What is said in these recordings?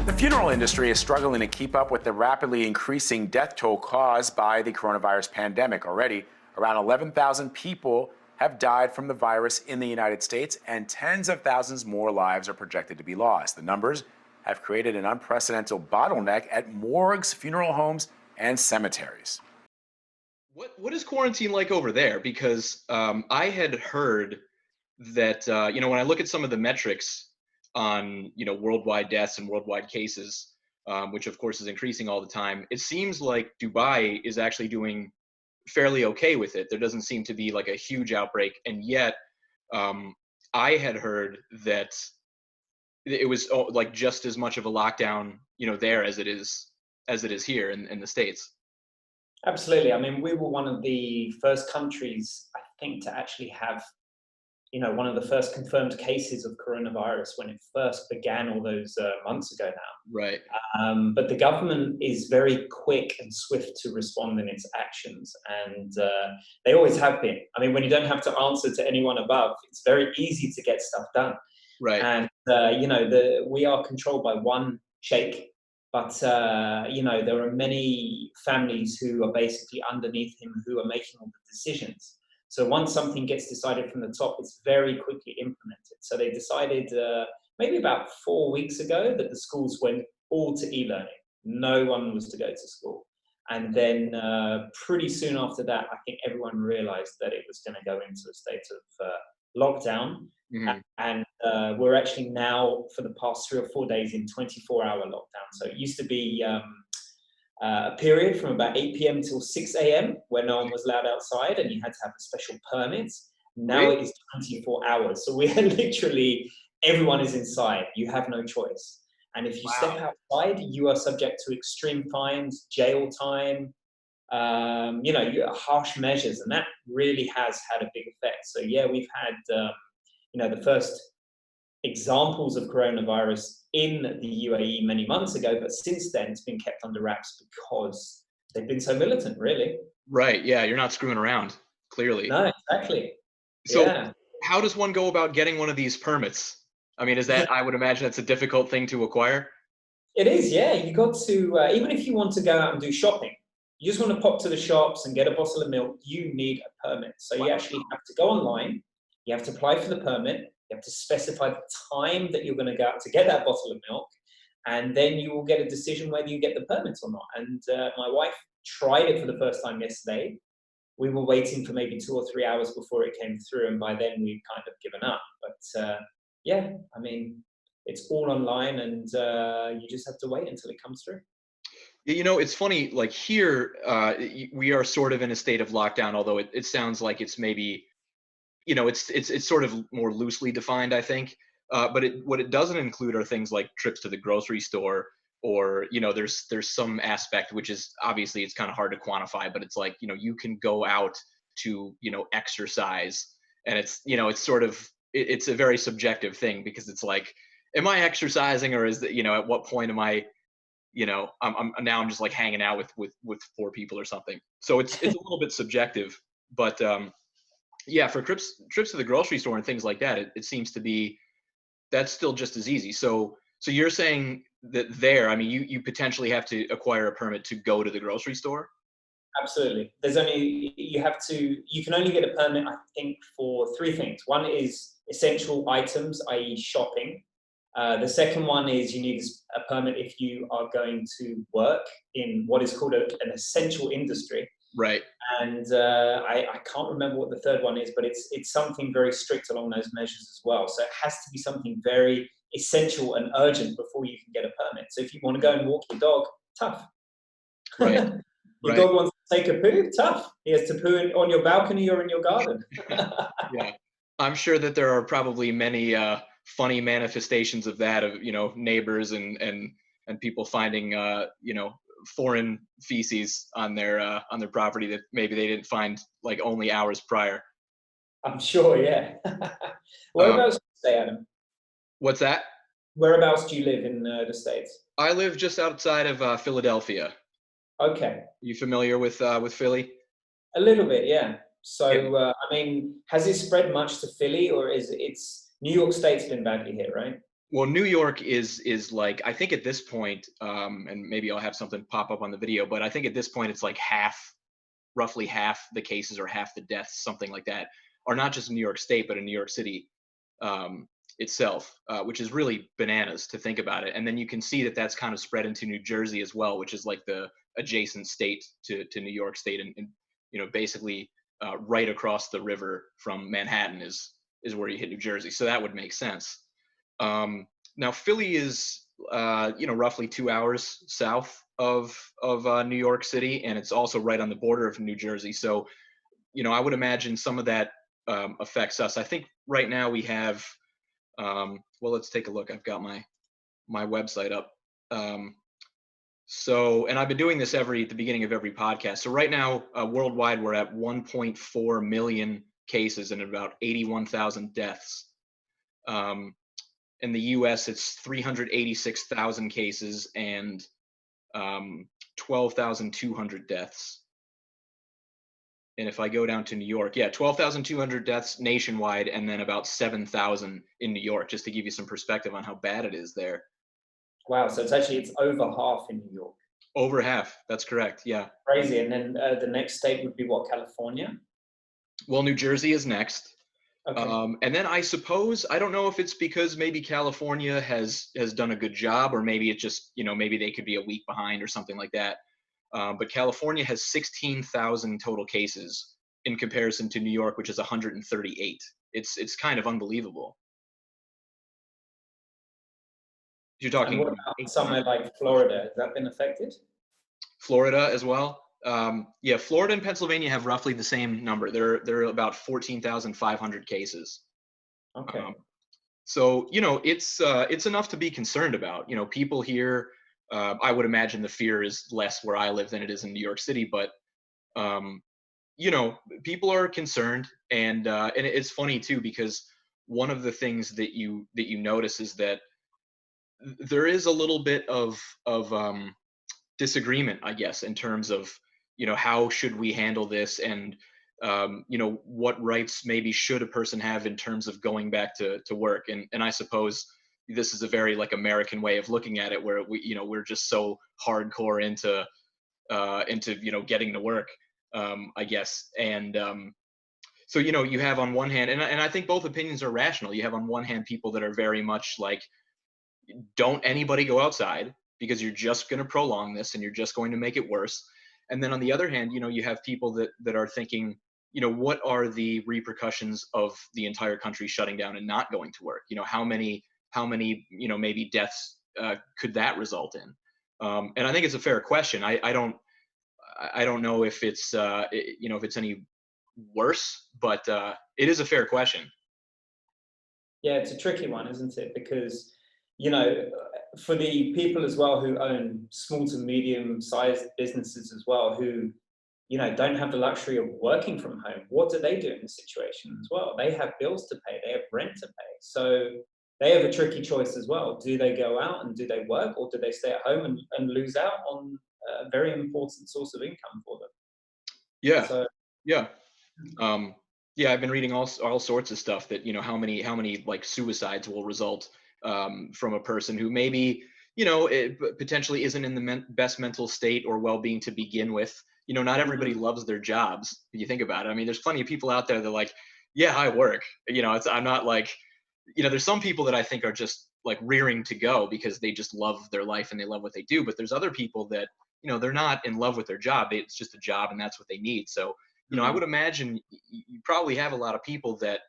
The funeral industry is struggling to keep up with the rapidly increasing death toll caused by the coronavirus pandemic. Already, around 11,000 people have died from the virus in the United States, and tens of thousands more lives are projected to be lost. The numbers have created an unprecedented bottleneck at morgues, funeral homes, and cemeteries. What is quarantine like over there? Because I had heard that when I look at some of the metrics on worldwide deaths and worldwide cases, which of course is increasing all the time, it seems like Dubai is actually doing fairly okay with it. There doesn't seem to be like a huge outbreak, and yet um, I had heard that it was like just as much of a lockdown, there as it is here in the States. Absolutely. I mean, we were one of the first countries, I think, to actually have, one of the first confirmed cases of coronavirus when it first began all those months ago now. Right. But the government is very quick and swift to respond in its actions, and they always have been. I mean, when you don't have to answer to anyone above, it's very easy to get stuff done. Right. And we are controlled by one sheikh, but there are many families who are basically underneath him who are making all the decisions. So once something gets decided from the top, it's very quickly implemented. So they decided maybe about 4 weeks ago that the schools went all to e-learning. No one was to go to school. And then pretty soon after that, I think everyone realized that it was going to go into a state of lockdown. Mhm. And we're actually now, for the past 3 or 4 days, in 24-hour lockdown. So it used to be a period from about 8 p.m. till 6 a.m. where no one was allowed outside and you had to have a special permit. Now Really? it is 24 hours. So we are literally, everyone is inside. You have no choice. And if you step Wow. outside, you are subject to extreme fines, jail time, harsh measures. And that really has had a big effect. So yeah, we've had, the first examples of coronavirus in the UAE many months ago, but since then it's been kept under wraps because they've been so militant, really. Right. Yeah, you're not screwing around, clearly. No, exactly. So, Yeah. how does one go about getting one of these permits? I mean, I would imagine that's a difficult thing to acquire. It is, yeah. You got to, even if you want to go out and do shopping, you just want to pop to the shops and get a bottle of milk, you need a permit. So you actually have to go online, you have to apply for the permit, you have to specify the time that you're going to go out to get that bottle of milk, and then you will get a decision whether you get the permit or not. And my wife tried it for the first time yesterday. We were waiting for maybe 2 or 3 hours before it came through, and by then we'd kind of given up. But yeah, I mean, it's all online, and you just have to wait until it comes through. It's funny, like here, we are sort of in a state of lockdown, although it sounds like it's maybe, it's sort of more loosely defined, I think. But what it doesn't include are things like trips to the grocery store, or there's some aspect which is obviously it's kind of hard to quantify, but it's like you can go out to exercise, and it's sort of it's a very subjective thing, because it's like, am I exercising, or is that at what point am I I'm just like hanging out with four people or something. So it's a little bit subjective, but yeah, for trips to the grocery store and things like that, it seems to be that's still just as easy. So you're saying that there, I mean, you potentially have to acquire a permit to go to the grocery store? Absolutely. You can only get a permit, I think, for three things. One is essential items, i.e. shopping. The second one is you need a permit if you are going to work in what is called an essential industry. Right. And I can't remember what the third one is, but it's something very strict along those measures as well. So it has to be something very essential and urgent before you can get a permit. So if you want to go and walk your dog, tough. Right. Your Right. dog wants to take a poo, tough. He has to poo on your balcony or in your garden. Yeah. I'm sure that there are probably many funny manifestations of that, of neighbors and people finding foreign feces on their property that maybe they didn't find like only hours prior. I'm sure, yeah. Um, Whereabouts do you stay, Adam? what's that? Whereabouts do you live in the States? I live just outside of Philadelphia. Okay, You familiar with Philly? a little bit, yeah. Yeah. So, I mean, has it spread much to Philly, or it's New York State's been badly hit, right? Well, New York is like, I think at this point, and maybe I'll have something pop up on the video, but I think at this point it's like roughly half the cases or half the deaths, something like that, are not just in New York State, but in New York City itself, which is really bananas to think about it. And then you can see that that's kind of spread into New Jersey as well, which is like the adjacent state to New York State, and basically right across the river from Manhattan is where you hit New Jersey. So that would make sense. Now Philly is roughly 2 hours south of New York City, and it's also right on the border of New Jersey. So I would imagine some of that affects us. I think right now we have well, let's take a look. I've got my website up. And I've been doing this at the beginning of every podcast. So right now, worldwide, we're at 1.4 million cases and about 81,000 deaths. In the U.S., it's 386,000 cases and 12,200 deaths. And if I go down to New York, 12,200 deaths nationwide, and then about 7,000 in New York, just to give you some perspective on how bad it is there. Wow, so it's over half in New York. Over half, that's correct, yeah. Crazy. And then the next state would be what, California? Well, New Jersey is next. Okay. And then I suppose, I don't know if it's because maybe California has done a good job, or maybe it just, maybe they could be a week behind or something like that. But California has 16,000 total cases in comparison to New York, which is 138. It's kind of unbelievable. You're talking. And what about somewhere like Florida? Has that been affected? Florida as well. Florida and Pennsylvania have roughly the same number. They're about 14,500 cases. Okay. So it's enough to be concerned about. People here. I would imagine the fear is less where I live than it is in New York City, but people are concerned, and it's funny too, because one of the things that you notice is that there is a little bit of disagreement, I guess, in terms of how should we handle this, and what rights maybe should a person have in terms of going back to work, and I suppose this is a very like American way of looking at it, where we're just so hardcore into getting to work, I guess. And so you have on one hand, and I think both opinions are rational. You have on one hand people that are very much like, don't anybody go outside, because you're just going to prolong this and you're just going to make it worse. And then on the other hand, you have people that are thinking, what are the repercussions of the entire country shutting down and not going to work? How many maybe deaths could that result in? And I think it's a fair question. I don't know if it's if it's any worse, but it is a fair question. Yeah, it's a tricky one, isn't it? Because for the people as well who own small to medium-sized businesses as well, who don't have the luxury of working from home, what do they do in this situation as well? They have bills to pay, they have rent to pay, so they have a tricky choice as well. Do they go out and do they work, or do they stay at home and lose out on a very important source of income for them? Yeah. So Yeah. I've been reading all sorts of stuff that how many like suicides will result from a person who maybe potentially isn't in the best mental state or well-being to begin with. Not everybody loves their jobs. If you think about it, I mean, there's plenty of people out there that like, yeah, I work. I'm not like, there's some people that I think are just like rearing to go because they just love their life and they love what they do. But there's other people that they're not in love with their job. It's just a job and that's what they need. So I would imagine you probably have a lot of people that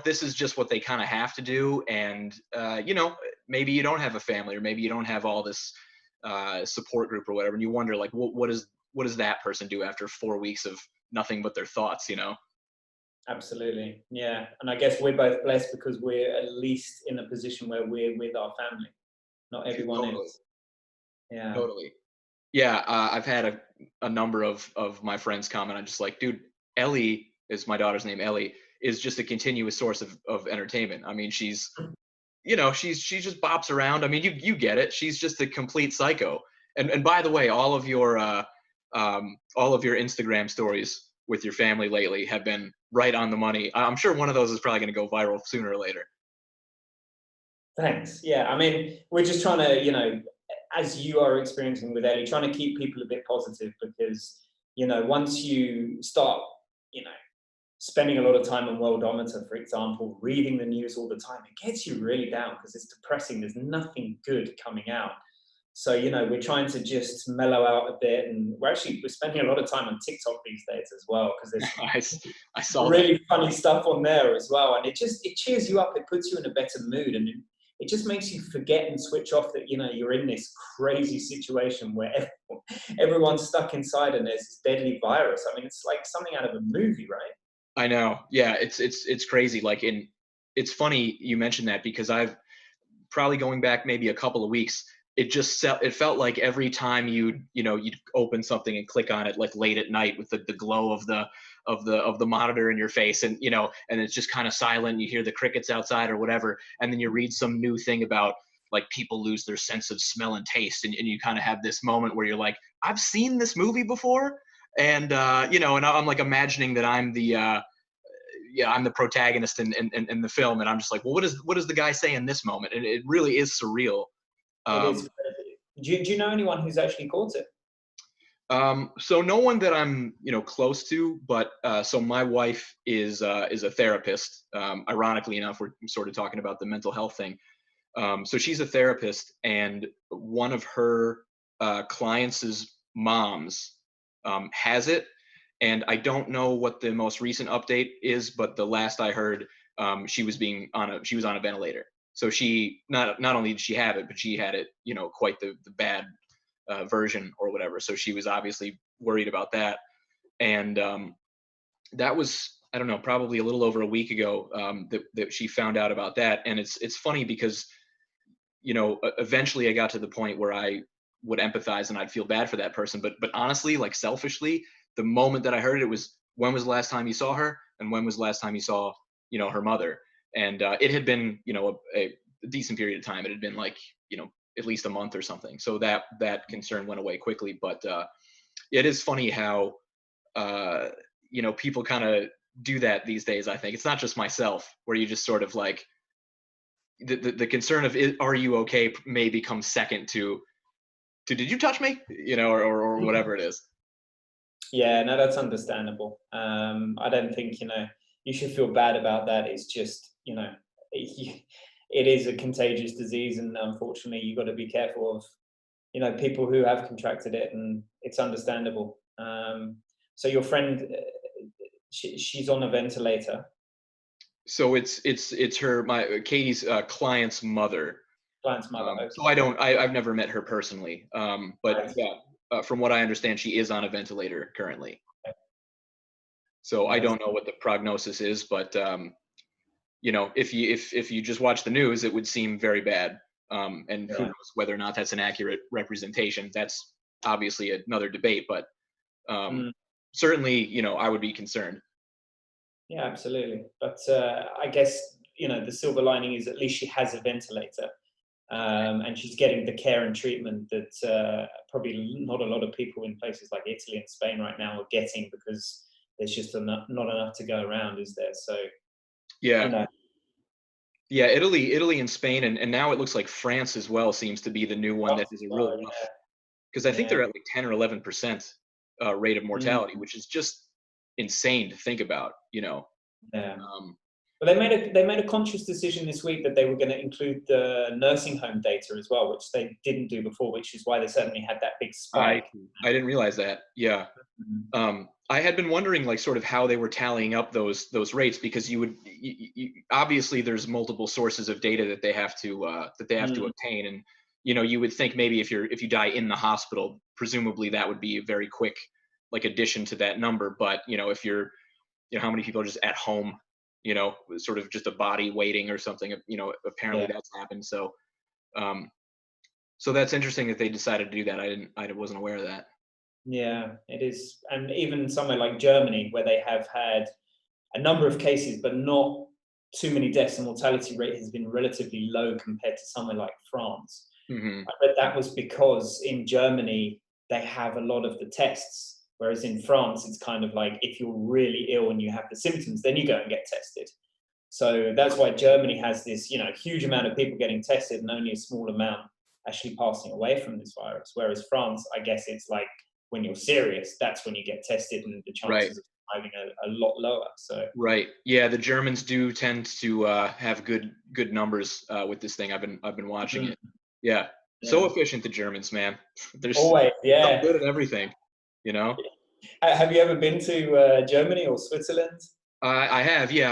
this is just what they kind of have to do. And, maybe you don't have a family, or maybe you don't have all this support group or whatever. And you wonder like, what does that person do after 4 weeks of nothing but their thoughts, Absolutely. Yeah. And I guess we're both blessed because we're at least in a position where we're with our family. Not everyone Totally. is. Yeah. Totally. Yeah. I've had a number of my friends comment. I'm just like, dude, Ellie is my daughter's name. Ellie is just a continuous source of entertainment. I mean, she's she just bops around. I mean, you get it. She's just a complete psycho. And by the way, all of your Instagram stories with your family lately have been right on the money. I'm sure one of those is probably going to go viral sooner or later. Thanks. Yeah, I mean, we're just trying to, as you are experiencing with Ellie, trying to keep people a bit positive because, once you start, you know, spending a lot of time on Worldometer, for example, reading the news all the time, it gets you really down because it's depressing. There's nothing good coming out. So, we're trying to just mellow out a bit, and we're spending a lot of time on TikTok these days as well because there's I saw really that. funny stuff on there as well, and it cheers you up. It puts you in a better mood, and it just makes you forget and switch off that you're in this crazy situation where everyone's stuck inside and there's this deadly virus. I mean, it's like something out of a movie, right? I know. Yeah, it's crazy. It's funny you mentioned that because I've probably going back maybe a couple of weeks. It felt like every time you'd open something and click on it like late at night with the glow of the monitor in your face, and and it's just kind of silent. You hear the crickets outside or whatever, and then you read some new thing about like people lose their sense of smell and taste, and you kind of have this moment where you're like, I've seen this movie before, and and I'm like imagining that I'm the protagonist in the film, and I'm just like, well, what does the guy say in this moment? And it really is surreal. It is. Do you know anyone who's actually caught it? So no one that I'm close to, but so my wife is a therapist. Ironically enough, we're sort of talking about the mental health thing. So she's a therapist, and one of her clients' moms has it, and I don't know what the most recent update is, but the last I heard, she was on a ventilator. So she not only did she have it, but she had it, quite the bad version or whatever. So she was obviously worried about that, and that was, I don't know, probably a little over a week ago, that she found out about that. And it's funny because eventually I got to the point where I would empathize and I'd feel bad for that person. But honestly, like selfishly, the moment that I heard it, was, when was the last time you saw her, and when was the last time you saw her mother? And it had been a decent period of time. It had been like at least a month or something. So that concern went away quickly. But it is funny how people kind of do that these days. I think it's not just myself, where you just sort of like the concern of are you okay may become second to did you touch me, or whatever it is. Yeah, no, that's understandable. I don't think you should feel bad about that. It's just it is a contagious disease, and unfortunately, you've got to be careful of people who have contracted it, and it's understandable. So your friend, she's on a ventilator. So it's Katie's client's mother. Client's mother. Okay. So I've never met her personally, but Right. yeah, from what I understand, she is on a ventilator currently. Okay. So Yeah, I don't know what the prognosis is, but if you just watch the news, it would seem very bad. And who yeah. knows whether or not that's an accurate representation? That's obviously another debate, but certainly, I would be concerned. Yeah, absolutely. But I guess the silver lining is at least she has a ventilator, and she's getting the care and treatment that probably not a lot of people in places like Italy and Spain right now are getting, because there's just not enough to go around, is there? So yeah. Yeah, Italy and Spain, and now it looks like France as well seems to be the new one that is a real rough, because I think they're at like 10 or 11% rate of mortality, which is just insane to think about. Yeah. But they made a conscious decision this week that they were going to include the nursing home data as well, which they didn't do before, which is why they suddenly had that big spike. I didn't realize that. Yeah. I had been wondering, like, sort of how they were tallying up those rates, because you obviously there's multiple sources of data that they have to obtain, and you would think maybe if you die in the hospital, presumably that would be a very quick like addition to that number. But if you're how many people are just at home, sort of just a body waiting or something, apparently that's happened. So so that's interesting that they decided to do that. I wasn't aware of that. Yeah, it is. And even somewhere like Germany, where they have had a number of cases, but not too many deaths, the mortality rate has been relatively low compared to somewhere like France. Mm-hmm. But that was because in Germany, they have a lot of the tests, whereas in France, it's kind of like if you're really ill and you have the symptoms, then you go and get tested. So that's why Germany has this, huge amount of people getting tested and only a small amount actually passing away from this virus. Whereas France, I guess it's like when you're serious, that's when you get tested and the Right. chances of surviving are a lot lower. So Right. Yeah, the Germans do tend to have good numbers with this thing. I've been watching mm, it. Yeah. So yeah, efficient, the Germans, man. There's always, so yeah. good at everything, you know? Have you ever been to Germany or Switzerland? I have, yeah. Yeah.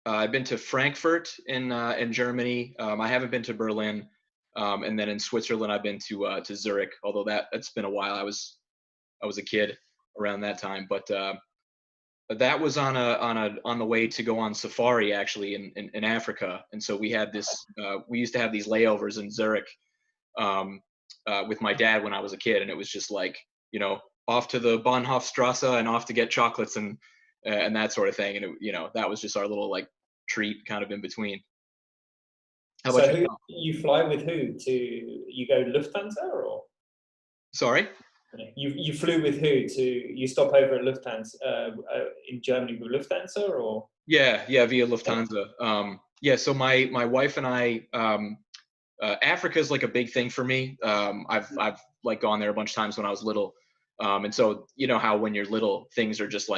I've been to Frankfurt in Germany. I haven't been to Berlin. And then in Switzerland, I've been to Zurich. Although that's been a while. I was a kid around that time, but that was on the way to go on safari actually in Africa. And so we had this. We used to have these layovers in Zurich um, with my dad when I was a kid, and it was just like off to the Bahnhofstrasse and off to get chocolates and that sort of thing. And that was just our little like treat kind of in between. How about So who yourself? you fly with who to you go Lufthansa or Sorry. you flew with who to you stop over at Lufthansa in Germany with Lufthansa or Yeah, via Lufthansa. Yeah, so my wife and I, Africa is like a big thing for me. I've like gone there a bunch of times when I was little, and so you know how when you're little, things are just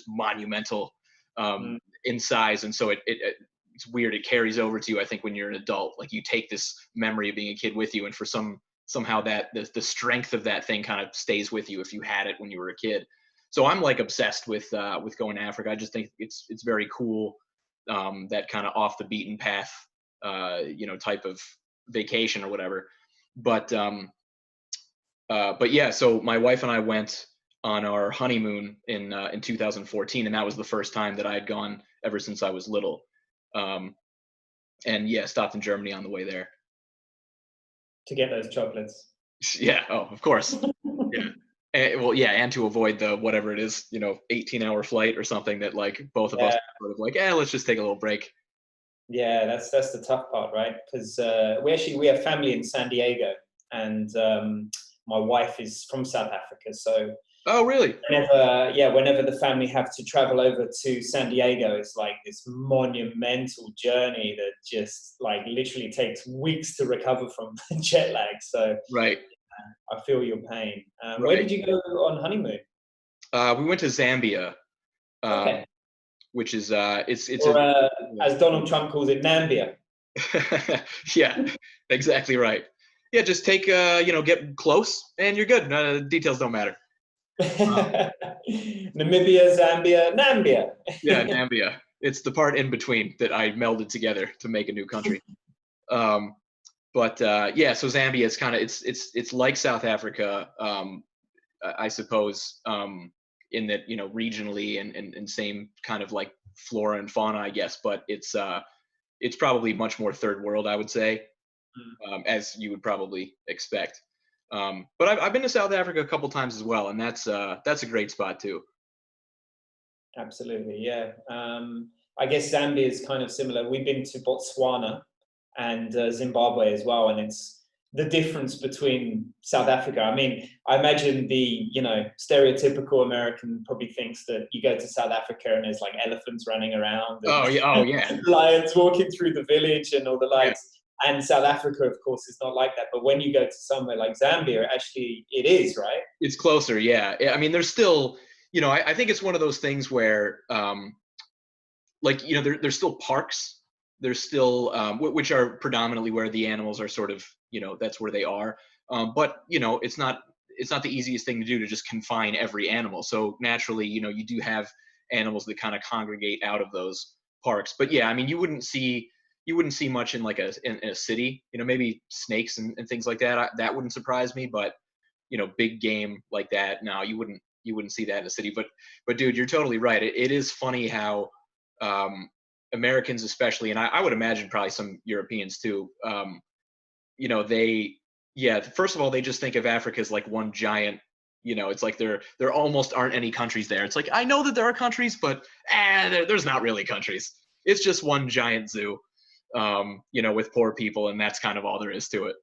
monumental mm, in size, and so it's weird. It carries over to you. I think when you're an adult, like you take this memory of being a kid with you, and for somehow that the strength of that thing kind of stays with you if you had it when you were a kid. So I'm like obsessed with going to Africa. I just think it's very cool, that kind of off the beaten path, type of vacation or whatever. But yeah, so my wife and I went on our honeymoon in 2014, and that was the first time that I had gone ever since I was little. Um, and yeah, stopped in Germany on the way there. to get those chocolates? Yeah, oh, of course. Yeah. Well, yeah, and to avoid the whatever it is, 18-hour flight or something that like both of us Yeah, sort of like, let's just take a little break. yeah, that's the tough part, right? Because we have family in San Diego, and my wife is from South Africa, so Oh, really? whenever the family have to travel over to San Diego, it's like this monumental journey that just like literally takes weeks to recover from jet lag. So Right, I feel your pain. Where right. did you go on honeymoon? We went to Zambia, Okay, um, which is it's or a as Donald Trump calls it, Nambia. yeah, exactly right. Yeah, just take get close and you're good. Details don't matter. Um, Namibia, Zambia, Nambia. yeah, Nambia. It's the part in between that I melded together to make a new country. Um, but yeah, so Zambia is kind of it's like South Africa, I suppose, in that regionally and same kind of like flora and fauna, I guess. But it's probably much more third world, I would say, as you would probably expect. But I've been to South Africa a couple times as well, and that's a great spot too. Absolutely, yeah. I guess Zambia is kind of similar. We've been to Botswana and Zimbabwe as well, and it's the difference between South Africa. I mean, I imagine the stereotypical American probably thinks that you go to South Africa and there's like elephants running around Oh yeah, oh yeah, and lions walking through the village and all the yeah. lights. And South Africa, of course, is not like that. But when you go to somewhere like Zambia, actually, it is, right? It's closer, yeah. I mean, there's still, I think it's one of those things where, like, there's still parks. There's still, which are predominantly where the animals are sort of, that's where they are. But it's not the easiest thing to do to just confine every animal. So naturally, you do have animals that kind of congregate out of those parks. But yeah, I mean, you wouldn't see much in like in a city. Maybe snakes and things like that. That wouldn't surprise me, but big game like that. No, you wouldn't see that in a city. But dude, you're totally right. It is funny how Americans, especially, and I would imagine probably some Europeans too. They, yeah. First of all, they just think of Africa as like one giant. It's like there almost aren't any countries there. It's like I know that there are countries, but there's not really countries. It's just one giant zoo, with poor people, and that's kind of all there is to it.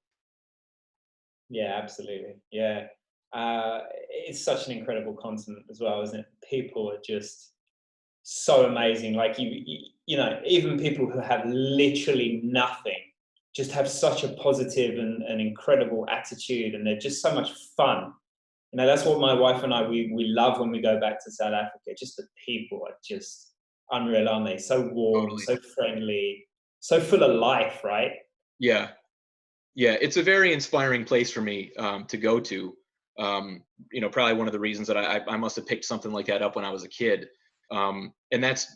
Yeah, absolutely. Yeah. It's such an incredible continent as well, isn't it? People are just so amazing. Like you know, even people who have literally nothing just have such a positive and incredible attitude, and they're just so much fun. You know, that's what my wife and I we love when we go back to South Africa. Just the people are just unreal, aren't they? So warm, Totally. so friendly, so full of life, right? Yeah. Yeah, it's a very inspiring place for me to go to. You know, probably one of the reasons that I must have picked something like that up when I was a kid. And that's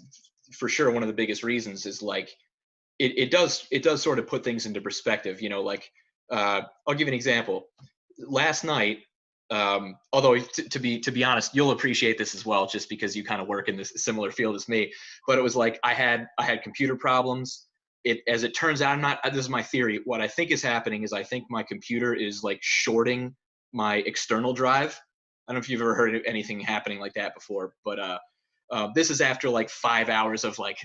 for sure one of the biggest reasons is like it does sort of put things into perspective. You know, like I'll give you an example. Last night, although to be honest, you'll appreciate this as well, just because you kind of work in this similar field as me. But it was like I had computer problems. As it turns out, I'm not. This is my theory. What I think is happening is I think my computer is like shorting my external drive. I don't know if you've ever heard of anything happening like that before, but this is after like 5 hours of like,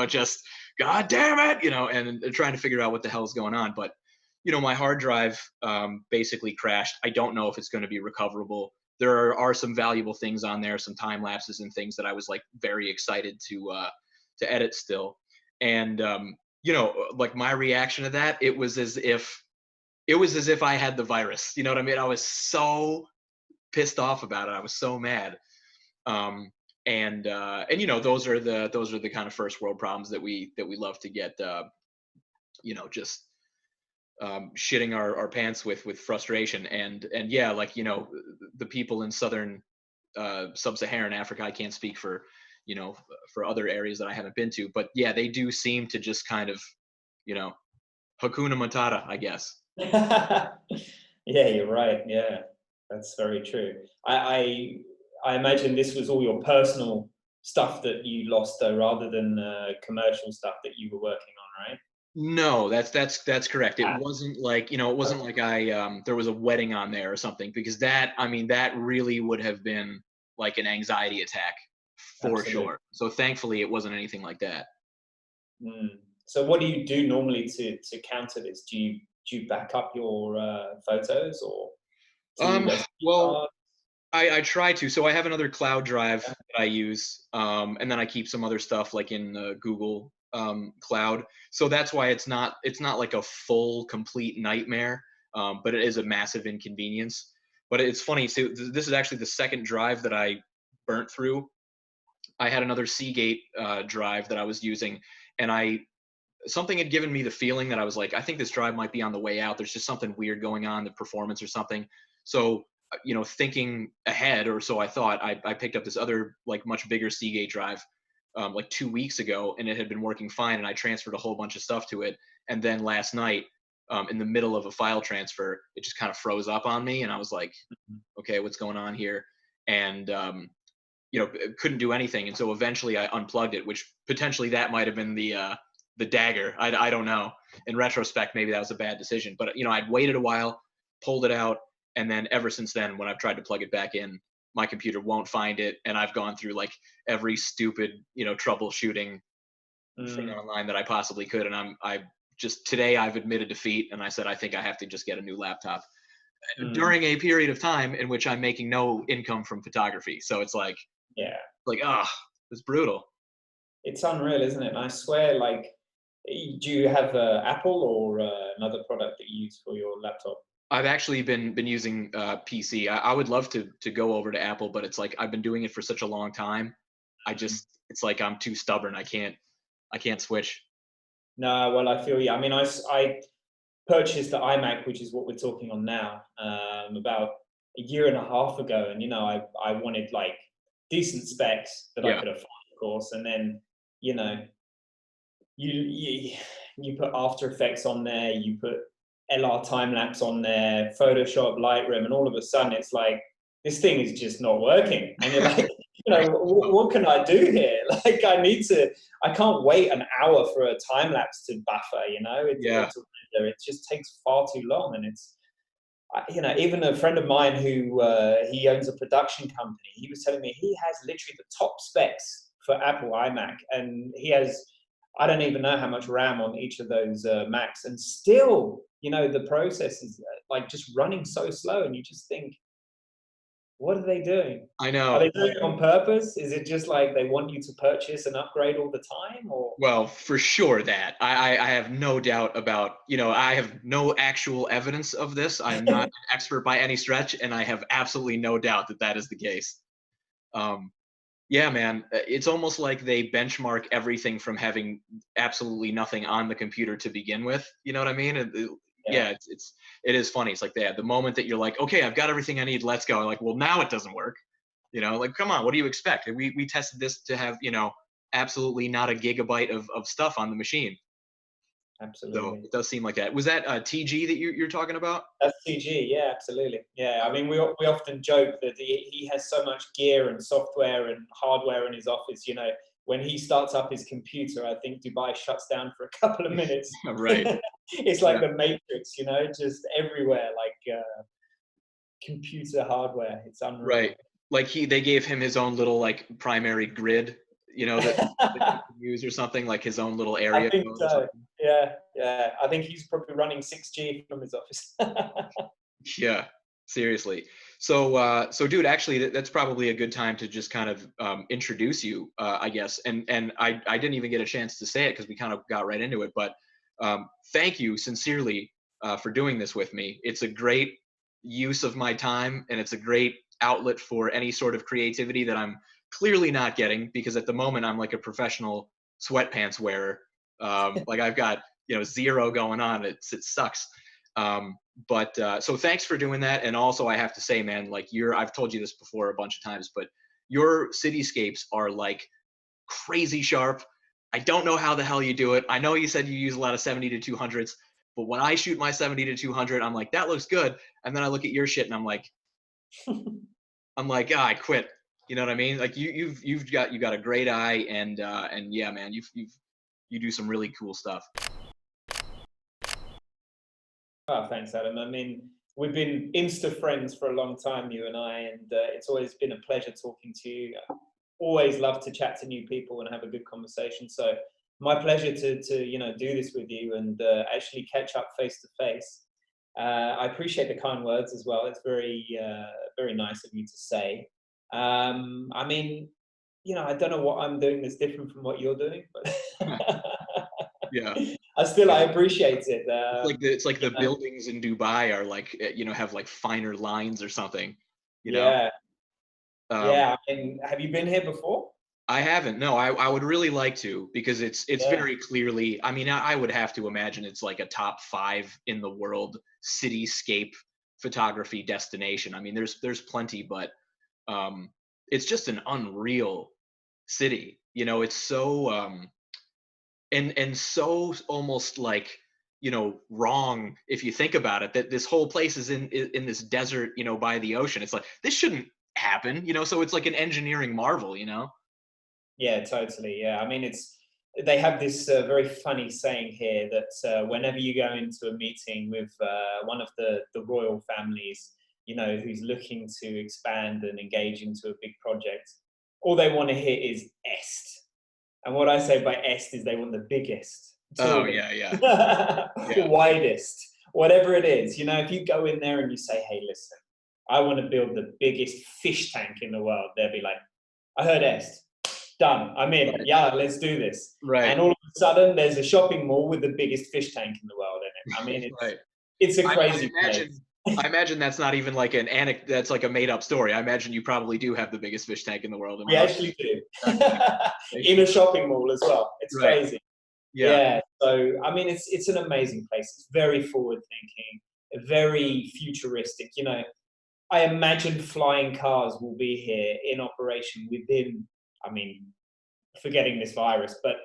just God damn it, and trying to figure out what the hell is going on. But my hard drive basically crashed. I don't know if it's going to be recoverable. There are some valuable things on there, some time lapses and things that I was like very excited to edit still. And like my reaction to that, it was as if I had the virus. You know what I mean? I was so pissed off about it. I was so mad. And those are the kind of first world problems that we love to get just shitting our pants with frustration. And yeah, like the people in southern sub-Saharan Africa, I can't speak for other areas that I haven't been to, but yeah, they do seem to just kind of you know Hakuna Matata, I guess. Yeah, you're right. Yeah, that's very true. I imagine this was all your personal stuff that you lost, though, rather than commercial stuff that you were working on, right? No, that's correct. It Ah, wasn't like, it wasn't okay, like there was a wedding on there or something, because that really would have been like an anxiety attack for absolutely. sure. So thankfully it wasn't anything like that. Mm. So, what do you do normally to counter this? Do you back up your photos, or to Um, SD well, card? I try to. So I have another cloud drive that I use, and then I keep some other stuff like in Google Cloud. So that's why it's not like a full complete nightmare, but it is a massive inconvenience. But it's funny. So this is actually the second drive that I burnt through. I had another Seagate drive that I was using, and something had given me the feeling that I was like, I think this drive might be on the way out. There's just something weird going on, the performance or something. So, thinking ahead, or so I thought, I picked up this other, like, much bigger Seagate drive like 2 weeks ago, and it had been working fine. And I transferred a whole bunch of stuff to it. And then last night, in the middle of a file transfer, it just kind of froze up on me. And I was like, okay, what's going on here? And, couldn't do anything. And so eventually I unplugged it, which potentially that might have been the dagger. I don't know. In retrospect, maybe that was a bad decision. But I'd waited a while, pulled it out, and then ever since then, when I've tried to plug it back in, my computer won't find it, and I've gone through like every stupid troubleshooting thing Mm, online that I possibly could. And I just today I've admitted defeat, and I said I think I have to just get a new laptop mm, during a period of time in which I'm making no income from photography. So it's yeah, ah, it's brutal. it's unreal, isn't it? And I swear, like, do you have Apple or another product that you use for your laptop? I've actually been using PC. I would love to go over to Apple, but it's like I've been doing it for such a long time. It's like I'm too stubborn. I can't switch. No, well, I feel, yeah. I mean, I purchased the iMac, which is what we're talking on now, about a year and a half ago, and I wanted like decent specs that I Yeah. could afford, of course, and then you know you you put After Effects on there, you put LR time lapse on there, Photoshop, Lightroom, and all of a sudden it's like this thing is just not working, and you're like, what can I do here? Like I can't wait an hour for a time lapse to buffer, or Yeah. to render. It just takes far too long, and even a friend of mine who he owns a production company, he was telling me he has literally the top specs for Apple iMac, and he has, I don't even know how much RAM on each of those Macs, and still, the process is like just running so slow, and you just think, What are they doing? I Are know. they doing it on purpose? Is it just like they want you to purchase and upgrade all the time, or? Well, for sure that I have no doubt about, I have no actual evidence of this. I'm not an expert by any stretch, and I have absolutely no doubt that that is the case. Um, yeah, man, it's almost like they benchmark everything from having absolutely nothing on the computer to begin with. You know what I mean? Yeah, Yeah, it is funny. It's like the moment that you're like, okay, I've got everything I need, let's go. Like, well, now it doesn't work. Like, come on, what do you expect? We tested this to have, absolutely not a gigabyte of stuff on the machine. So absolutely. it does seem like that. Was that TG that you're talking about? That's CG, yeah, absolutely. Yeah, I mean, we often joke that he has so much gear and software and hardware in his office. When he starts up his computer, I think Dubai shuts down for a couple of minutes. Right. It's like the Matrix, just everywhere, like computer hardware. It's unreal. Right. Like they gave him his own little like primary grid, that he can use or something, like his own little I area think code or so. something. Yeah. I think he's probably running 6G from his office. Yeah, seriously. So dude, actually, that's probably a good time to just kind of introduce you, I guess. And I didn't even get a chance to say it because we kind of got right into it. But thank you sincerely for doing this with me. It's a great use of my time, and it's a great outlet for any sort of creativity that I'm clearly not getting, because at the moment I'm like a professional sweatpants wearer. Like I've got zero going on. It sucks. But so thanks for doing that. And also I have to say, man, like I've told you this before a bunch of times, but your cityscapes are like crazy sharp. I don't know how the hell you do it. I know you said you use a lot of 70 to 200s, but when I shoot my 70 to 200, I'm like, that looks good. And then I look at your shit and I'm like, I quit. You know what I mean? Like you've got a great eye, and yeah, man, you do some really cool stuff. Oh, thanks, Adam. I mean, we've been Insta friends for a long time, you and I, and it's always been a pleasure talking to you. I always love to chat to new people and have a good conversation. So my pleasure to do this with you and actually catch up face to face. I appreciate the kind words as well. It's very nice of you to say. I mean, I don't know what I'm doing that's different from what you're doing, but Yeah. I appreciate it. It's like the buildings in Dubai are like, have like finer lines or something, Yeah. Um, Yeah. I mean, have you been here before? I haven't. No, I would really like to, because it's Yeah. very clearly, I mean, I would have to imagine it's like a top 5 in the world cityscape photography destination. I mean, there's plenty, but it's just an unreal city. It's so and so almost like wrong if you think about it, that this whole place is in this desert, by the ocean. It's like this shouldn't happen, so it's like an engineering marvel. Yeah, totally. Yeah. I mean, they have this very funny saying here that whenever you go into a meeting with one of the royal families, who's looking to expand and engage into a big project, all they want to hear is est. And what I say by est is they want the biggest, Oh tallest, yeah, yeah. widest, whatever it is. If you go in there and you say, hey, listen, I want to build the biggest fish tank in the world, they'll be like, I heard est. Done. I'm in. Right. Yeah, let's do this. Right. And all of a sudden, there's a shopping mall with the biggest fish tank in the world in it. I mean, Right. it's a crazy place. I imagine that's not even like that's like a made up story. I imagine you probably do have the biggest fish tank in the world. We actually do. In a shopping mall as well. It's Right. crazy. Yeah. Yeah. So, I mean, it's an amazing place. It's very forward thinking, very futuristic. I imagine flying cars will be here in operation within, I mean, forgetting this virus, but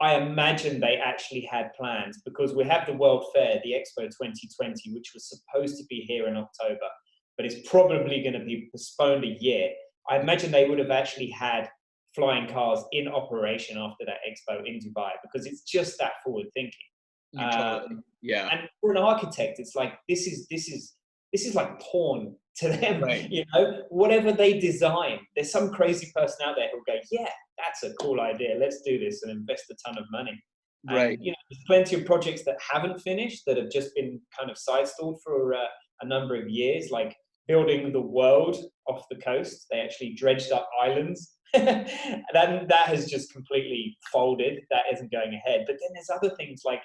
I imagine they actually had plans, because we have the World Fair, the Expo 2020, which was supposed to be here in October, but it's probably going to be postponed a year. I imagine they would have actually had flying cars in operation after that Expo in Dubai, because it's just that forward thinking. Yeah. And for an architect, it's like this is like porn to them. Right. Whatever they design, there's some crazy person out there who'll go, yeah, that's a cool idea. Let's do this and invest a ton of money. Right. And there's plenty of projects that haven't finished, that have just been kind of side stalled for a number of years, like building the world off the coast. They actually dredged up islands. That has just completely folded. That isn't going ahead. But then there's other things like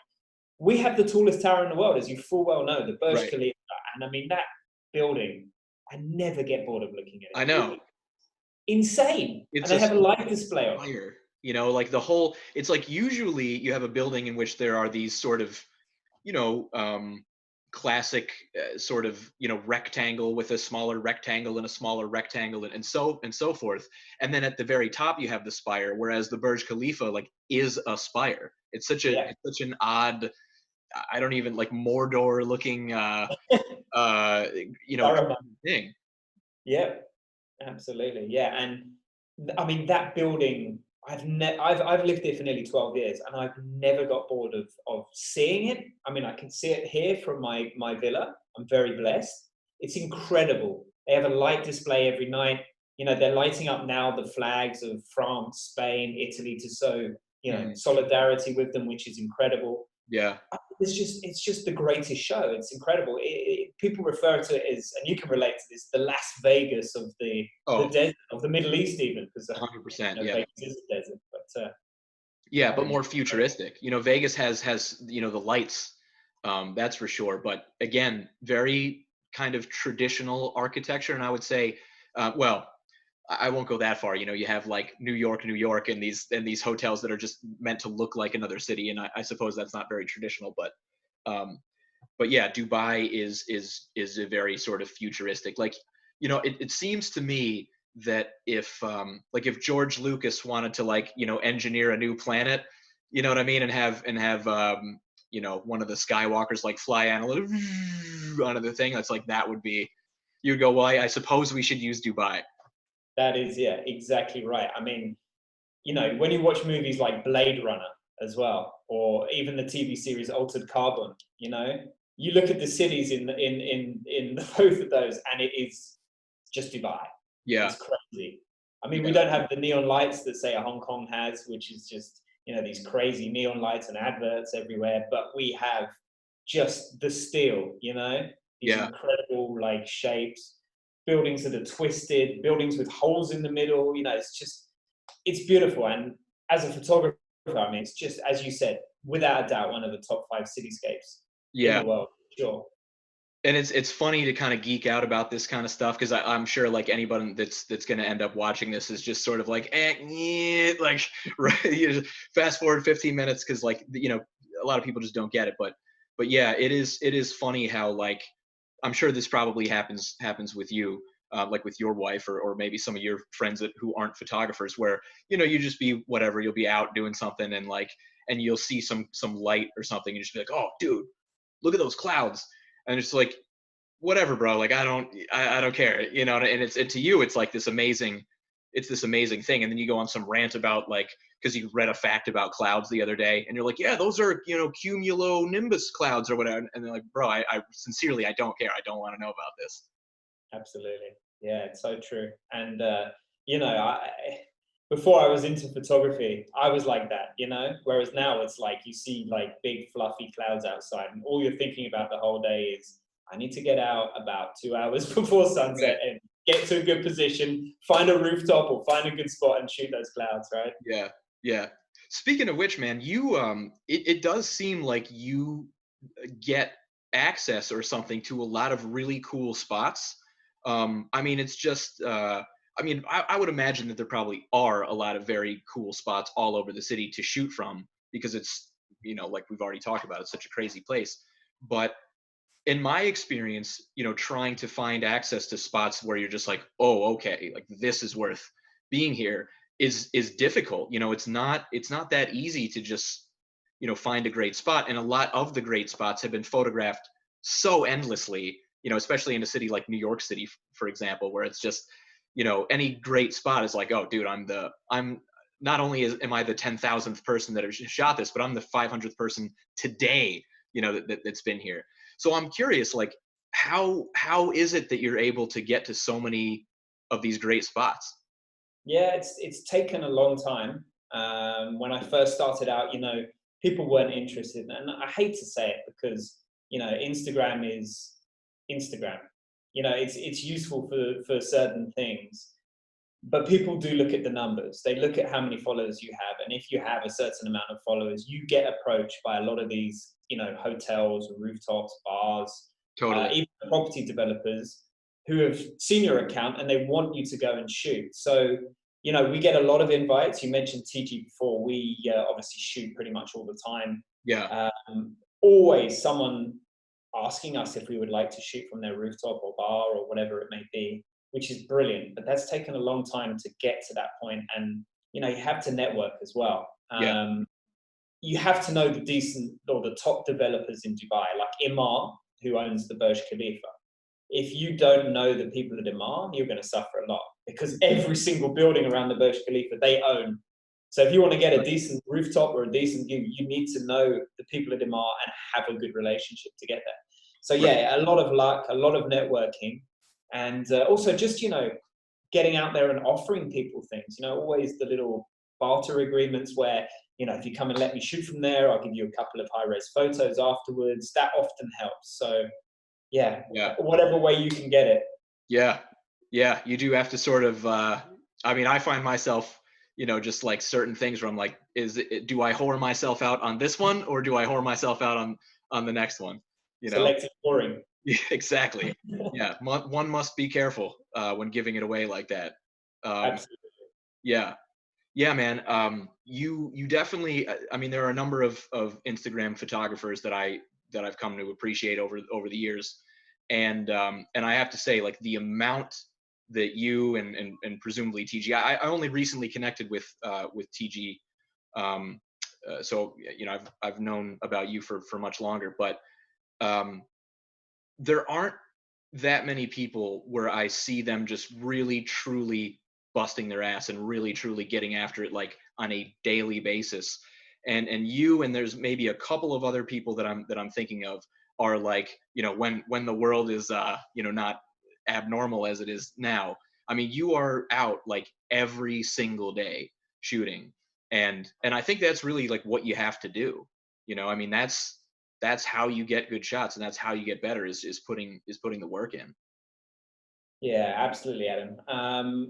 we have the tallest tower in the world, as you full well know, the Burj Right. Khalifa. And I mean, that building, I never get bored of looking at it. I know. Insane. It's and they a have a light display on it. fire. You know, like the whole, it's like usually you have a building in which there are these sort of, you know, classic sort of, you know, rectangle with a smaller rectangle and a smaller rectangle and so forth. And then at the very top you have the spire, whereas the Burj Khalifa like is a spire. It's such a Yeah. it's such an odd, I don't even like Mordor looking you know, Saruman. thing. Yeah, absolutely. Yeah, and I mean that building. I've lived here for nearly 12 years, and I've never got bored of seeing it. I mean, I can see it here from my villa. I'm very blessed. It's incredible. They have a light display every night. You know, they're lighting up now the flags of France, Spain, Italy to show, you know, Mm, solidarity with them, which is incredible. yeah. It's just the greatest show. It's incredible. People refer to it as, and you can relate to this, the Las Vegas of the Oh, desert, of the Middle East, even, because 100%. you know, Yeah. Vegas is a desert. But Yeah, but um, more futuristic. You know, Vegas has you know the lights, that's for sure. But again, very kind of traditional architecture, and I would say, well, I won't go that far. You know, you have like New York, and these hotels that are just meant to look like another city, and I suppose that's not very traditional, um, but yeah, Dubai is a very sort of futuristic. Like, you know, it seems to me that if like if George Lucas wanted to like, you know, engineer a new planet, you know what I mean, and have you know, one of the Skywalkers like fly onto the thing, that's like that would be, you'd go, well, I suppose we should use Dubai. that is, yeah, exactly right. I mean, you know, when you watch movies like Blade Runner as well, or even the TV series Altered Carbon, you know, you look at the cities in both of those, and it is just Dubai. Yeah, It's crazy. I mean, we yeah, don't have the neon lights that say Hong Kong has, which is just, you know, these crazy neon lights and adverts everywhere, but we have just the steel, you know, these yeah. incredible like shapes, buildings that are twisted, buildings with holes in the middle, you know, it's just, it's beautiful. And as a photographer, I mean, it's just, as you said, without a doubt, one of the top 5 cityscapes in Yeah. the world, sure. And it's funny to kind of geek out about this kind of stuff because I'm sure like anybody that's going to end up watching this is just sort of like like right, you just fast forward 15 minutes because like, you know, a lot of people just don't get it, but yeah, it is funny how like, I'm sure this probably happens with you, like with your wife or maybe some of your friends who aren't photographers, where, you know, you just be whatever, you'll be out doing something and like, and you'll see some light or something and just be like, oh dude, look at those clouds. And it's like, whatever, bro, like I don't care, you know. And to you it's like it's this amazing thing, and then you go on some rant about like, because you read a fact about clouds the other day and you're like, yeah, those are, you know, cumulonimbus clouds or whatever, and they're like, bro, I sincerely, I don't care, I don't want to know about this. Absolutely. Yeah, it's so true. And you know, before I was into photography, I was like that, you know. Whereas now it's like you see like big fluffy clouds outside, and all you're thinking about the whole day is, I need to get out about 2 hours before Right. sunset and get to a good position, find a rooftop or find a good spot and shoot those clouds, right? Yeah, yeah. Speaking of which, man, you it does seem like you get access or something to a lot of really cool spots. I mean, it's just I mean, I would imagine that there probably are a lot of very cool spots all over the city to shoot from because it's, you know, like we've already talked about, it's such a crazy place. But in my experience, you know, trying to find access to spots where you're just like, oh, okay, like this is worth being here is difficult. You know, it's not that easy to just, you know, find a great spot. And a lot of the great spots have been photographed so endlessly, you know, especially in a city like New York City, for example, where it's just, you know, any great spot is like, oh, dude, I'm not only am I the 10,000th person that has shot this, but I'm the 500th person today, you know, that's been here. So I'm curious, like, how is it that you're able to get to so many of these great spots? Yeah, it's taken a long time. When I first started out, you know, people weren't interested, and I hate to say it because, you know, Instagram is Instagram. You know, it's useful for certain things. But people do look at the numbers. They look at how many followers you have, and if you have a certain amount of followers, you get approached by a lot of these, you know, hotels, rooftops, bars, Totally. even property developers who have seen your account and they want you to go and shoot. So, you know, we get a lot of invites. You mentioned TG before. We obviously shoot pretty much all the time. Yeah. Always someone asking us if we would like to shoot from their rooftop or bar or whatever it may be, which is brilliant. But that's taken a long time to get to that point. And, you know, you have to network as well. Yeah. You have to know the decent or the top developers in Dubai, like Imar, who owns the Burj Khalifa. If you don't know the people at Imar, you're going to suffer a lot, because every single building around the Burj Khalifa, they own. So if you want to get a decent rooftop or a decent view, you need to know the people at Imar and have a good relationship to get there. So yeah, a lot of luck, a lot of networking, and also just, you know, getting out there and offering people things. You know, always the little barter agreements where, you know, if you come and let me shoot from there, I'll give you a couple of high-res photos afterwards. That often helps. So yeah, whatever way you can get it. Yeah. Yeah. You do have to sort of, I mean, I find myself, you know, just like certain things where I'm like, do I whore myself out on this one, or do I whore myself out on the next one? You know? Selective scoring. Yeah, exactly. Yeah. One must be careful when giving it away like that. Absolutely. Yeah. Yeah, man. You definitely, I mean, there are a number of Instagram photographers that I've come to appreciate over the years. And I have to say, like, the amount that you and presumably TG, I only recently connected with TG. So, you know, I've known about you for much longer, but there aren't that many people where I see them just really truly busting their ass and really truly getting after it, like on a daily basis. And you, and there's maybe a couple of other people that I'm thinking of, are like, you know, when the world is you know, not abnormal as it is now. I mean, you are out like every single day shooting, and I think that's really like what you have to do. You know, I mean, that's how you get good shots, and that's how you get better, is putting the work in. Yeah, absolutely, Adam.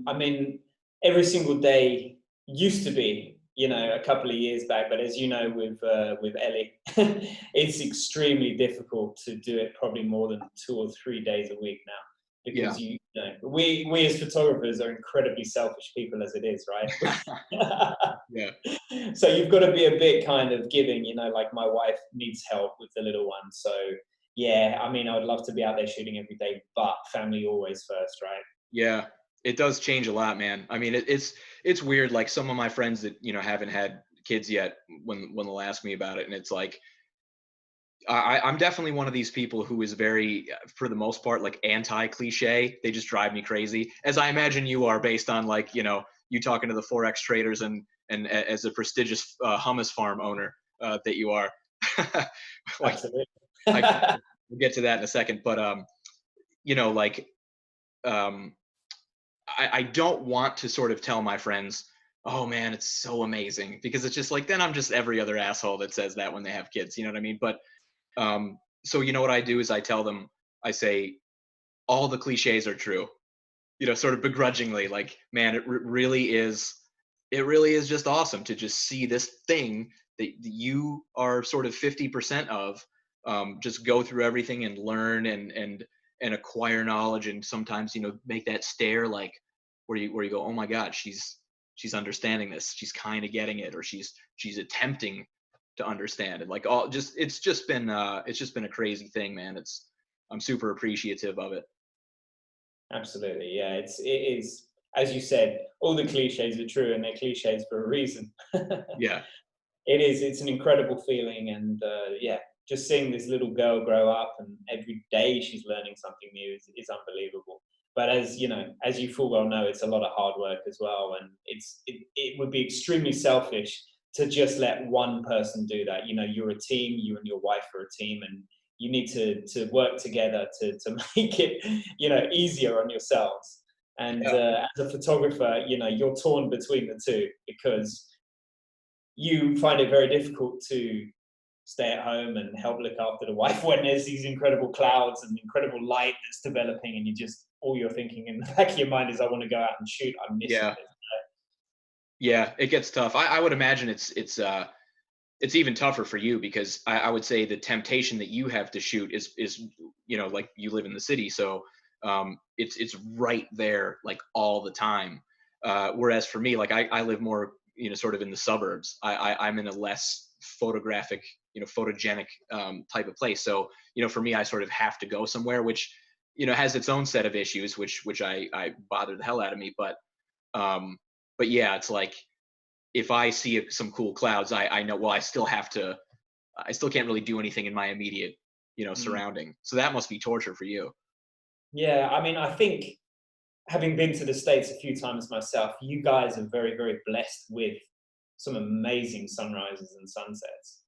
I mean, every single day used to be, you know, a couple of years back, but as you know, with Ellie, it's extremely difficult to do it probably more than 2 or 3 days a week now, Yeah. because you know, we as photographers are incredibly selfish people as it is, right? Yeah. So you've got to be a bit kind of giving, you know, like my wife needs help with the little one, so yeah, I mean, I would love to be out there shooting every day, but family always first, right? Yeah, it does change a lot, man. I mean, it's weird. Like, some of my friends that, you know, haven't had kids yet, when they'll ask me about it, and it's like, I'm definitely one of these people who is very, for the most part, like anti-cliche. They just drive me crazy, as I imagine you are, based on, like, you know, you talking to the forex traders, and as a prestigious hummus farm owner that you are. Like, Absolutely. we'll get to that in a second, but you know, like, um, I don't want to sort of tell my friends, oh man, it's so amazing, because it's just like, then I'm just every other asshole that says that when they have kids. You know what I mean? But so, you know, what I do is I tell them, I say, all the cliches are true. You know, sort of begrudgingly, like, man, it really is just awesome to just see this thing that you are sort of 50% of, just go through everything and learn and acquire knowledge, and sometimes, you know, make that stare, like, where you go, oh my god, she's understanding this, she's kind of getting it, or she's attempting to understand it, like, all just it's just been a crazy thing, man. I'm super appreciative of it. Absolutely, yeah. It is, as you said, all the cliches are true, and they're cliches for a reason. Yeah. It is. It's an incredible feeling, and yeah, just seeing this little girl grow up, and every day she's learning something new is unbelievable. But as you know, as you full well know, it's a lot of hard work as well, and it would be extremely selfish to just let one person do that. You know, you're a team. You and your wife are a team, and you need to work together to make it, you know, easier on yourselves. And Yeah. as a photographer, you know, you're torn between the two, because you find it very difficult to stay at home and help look after the wife when there's these incredible clouds and incredible light that's developing, and all you're thinking in the back of your mind is, I want to go out and shoot. I'm missing Yeah. this. Yeah, it gets tough. I would imagine it's even tougher for you, because I would say the temptation that you have to shoot is like you live in the city, so it's right there like all the time. Whereas for me, like I live more sort of in the suburbs. I'm in a less photographic, photogenic type of place. So for me, I sort of have to go somewhere, which has its own set of issues, which I bother the hell out of me. But yeah, it's like, if I see some cool clouds, I know, well, I still can't really do anything in my immediate, surrounding. So that must be torture for you. Yeah, I mean, I think, having been to the States a few times myself, you guys are very, very blessed with some amazing sunrises and sunsets,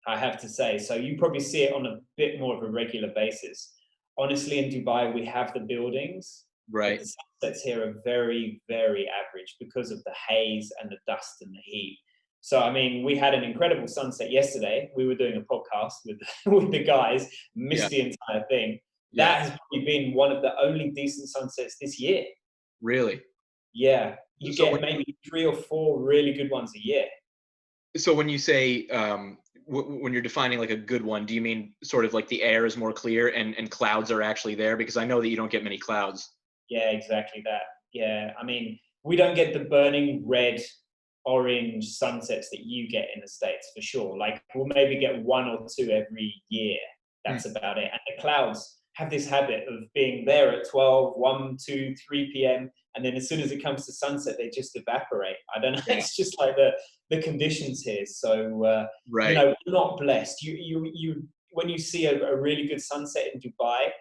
I have to say. So you probably see it on a bit more of a regular basis. Honestly, in Dubai, we have the buildings, but Right. the sunsets here are very, very average because of the haze and the dust and the heat. So, I mean, we had an incredible sunset yesterday. We were doing a podcast with, with the guys, missed the entire thing. Yeah. That has probably been one of the only decent sunsets this year. Really? Yeah. You So get maybe 3 or 4 really good ones a year. So when you say, when you're defining like a good one, do you mean sort of like the air is more clear and clouds are actually there? Because I know that you don't get many clouds. Yeah, exactly that. Yeah. I mean, we don't get the burning red, orange sunsets that you get in the States, for sure. Like, we'll maybe get 1 or 2 every year. That's about it. And the clouds have this habit of being there at 12, 1, 2, 3 p.m. And then as soon as it comes to sunset, they just evaporate. I don't know. Yeah. It's just like the conditions here. So, Right. we're not blessed. When you see a really good sunset in Dubai,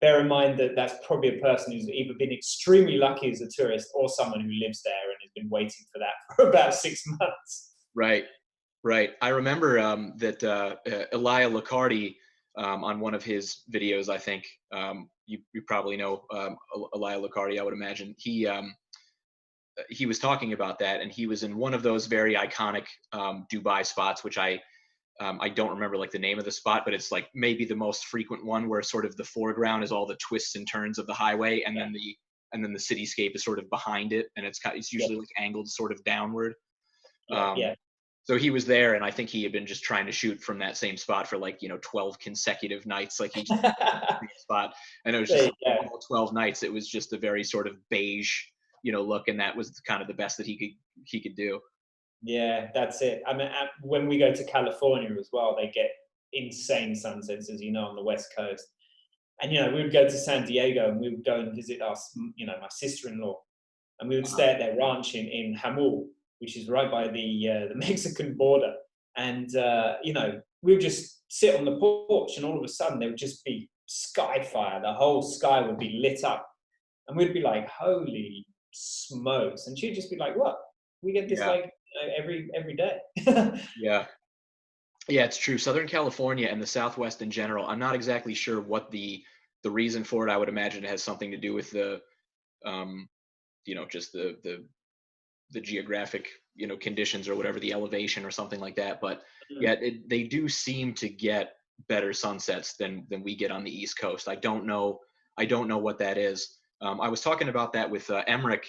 bear in mind that that's probably a person who's either been extremely lucky as a tourist, or someone who lives there and has been waiting for that for about 6 months. Right. Right. I remember that Elia Locardi, on one of his videos, I think, you probably know Elia Locardi, I would imagine. He was talking about that, and he was in one of those very iconic Dubai spots, which I don't remember like the name of the spot, but it's like maybe the most frequent one, where sort of the foreground is all the twists and turns of the highway, and then the cityscape is sort of behind it, and it's usually like angled sort of downward. So he was there, and I think he had been just trying to shoot from that same spot for like 12 consecutive nights. Like, he just spot, and it was just all 12 nights. It was just a very sort of beige look, and that was kind of the best that he could do. Yeah, that's it. I mean, when we go to California as well, they get insane sunsets, as you know, on the West Coast. And we would go to San Diego, and we would go and visit my sister-in-law, and we would stay at their ranch in Jamul, which is right by the Mexican border. And we would just sit on the porch, and all of a sudden there would just be sky fire. The whole sky would be lit up, and we'd be like, "Holy smokes!" And she'd just be like, "What? We get this like every day." Yeah, it's true. Southern California and the Southwest in general, I'm not exactly sure what the reason for it. I would imagine it has something to do with the just the geographic conditions, or whatever, the elevation or something like that. But yeah, they do seem to get better sunsets than we get on the East Coast. I don't know what that is. I was talking about that with Emmerich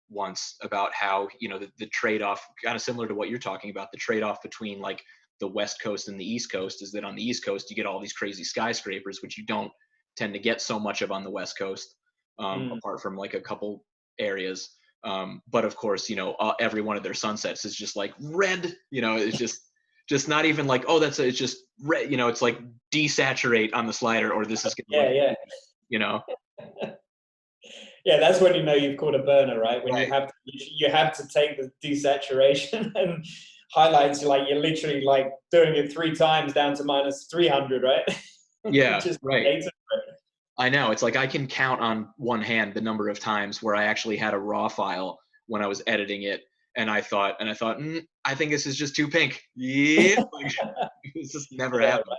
once, about how the trade-off, kind of similar to what you're talking about, the trade-off between like the West Coast and the East Coast, is that on the East Coast you get all these crazy skyscrapers, which you don't tend to get so much of on the West Coast, apart from like a couple areas. But of course, every one of their sunsets is just like red. It's just not even like, oh, it's just red. It's like desaturate on the slider, or this is gonna Yeah, that's when you've caught a burner, right? When you have to take the desaturation and highlights. You're literally like doing it 3 times down to -300, right? Yeah, Just right. I know. It's like I can count on one hand the number of times where I actually had a raw file when I was editing it, and I thought, I think this is just too pink. Yeah, it's just never happened.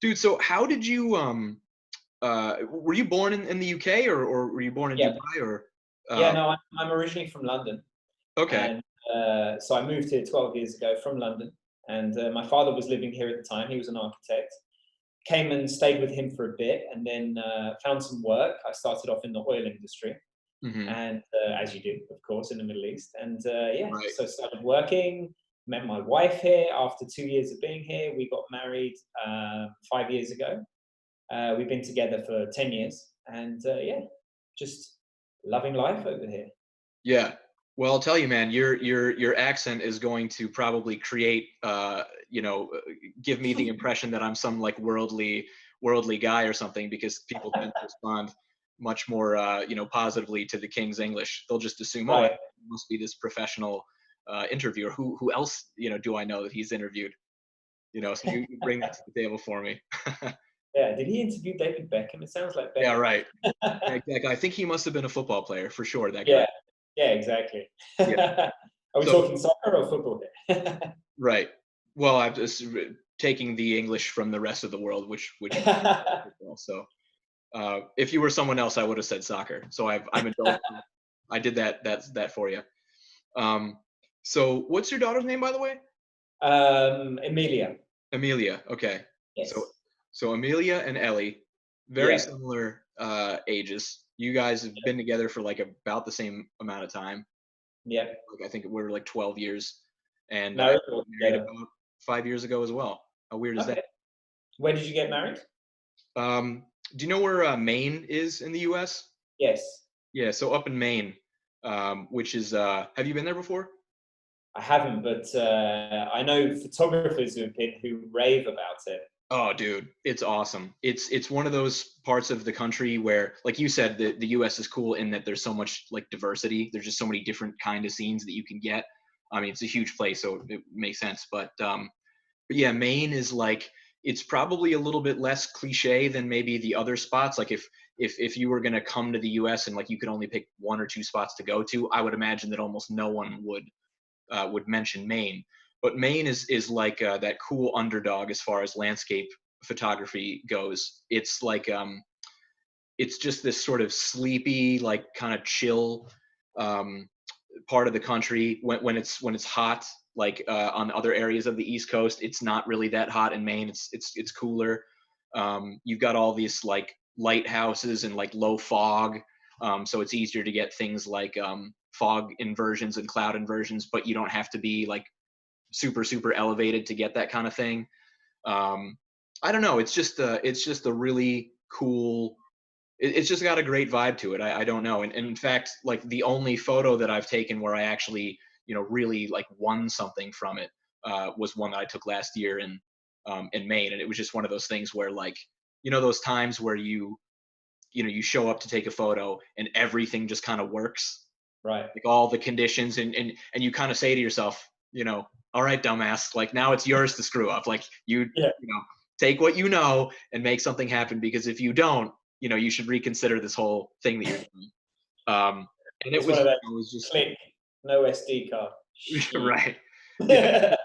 Dude, so how did you were you born in the UK, or were you born in Dubai, or? Yeah, no, I'm originally from London. Okay. And So I moved here 12 years ago from London, and my father was living here at the time. He was an architect. Came and stayed with him for a bit, and then found some work. I started off in the oil industry, Hmm. and as you do, of course, in the Middle East. And yeah, Right. so started working. Met my wife here after 2 years of being here. We got married 5 years ago. We've been together for 10 years, and yeah, just loving life over here. Yeah. Well, I'll tell you, man, your accent is going to probably create, give me the impression that I'm some like worldly guy or something, because people tend to respond much more, positively to the King's English. They'll just assume, oh, it Right. must be this professional interviewer. Who else, do I know that he's interviewed? So you bring that to the table for me. Yeah. Did he interview David Beckham? It sounds like Yeah, Beckham. right. That guy. I think he must have been a football player for sure. That guy. Yeah. Yeah. Exactly. Yeah. Are we So talking soccer or football here? right. Well, I'm just taking the English from the rest of the world, which football. So if you were someone else, I would have said soccer. So I'm indulged. I did that for you. Um, so what's your daughter's name, by the way? Emilia. Amelia. Okay. So Yes. so Amelia and Ellie, very Yeah. similar ages. You guys have been together for like about the same amount of time. Yeah. Like I think we're like 12 years, and Married got or married together? about 5 years ago as well. How weird is that? Okay. When did you get married? Um, do you know where Maine is in the U.S.? Yes. Yeah, so up in Maine, which is, have you been there before? I haven't, but I know photographers who rave about it. Oh, dude, it's awesome. It's one of those parts of the country where, like you said, the U.S. is cool in that there's so much like diversity. There's just so many different kind of scenes that you can get. I mean, it's a huge place, so it makes sense. But yeah, Maine is like, it's probably a little bit less cliche than maybe the other spots. Like if you were gonna come to the U.S. and like you could only pick one or two spots to go to, I would imagine that almost no one would mention Maine. But Maine is like that cool underdog as far as landscape photography goes. It's like it's just this sort of sleepy, like kind of chill um, part of the country when it's hot. Like on other areas of the East Coast, it's not really that hot in Maine. It's cooler. You've got all these like lighthouses and like low fog, so it's easier to get things like fog inversions and cloud inversions, but you don't have to be like super elevated to get that kind of thing. Um, I don't know. It's just a really cool. It's just got a great vibe to it. I don't know. And in fact, like the only photo that I've taken where I actually really like won something from it was one that I took last year in Maine, and it was just one of those things where like those times where you show up to take a photo and everything just kind of works, Right. like all the conditions, and you kind of say to yourself, all right, dumbass, like now it's yours to screw up. Like Yeah. take what you know and make something happen, because if you don't, you should reconsider this whole thing that you're doing. And it It's one of was those it was just click, no SD card. right. Yeah, Shit.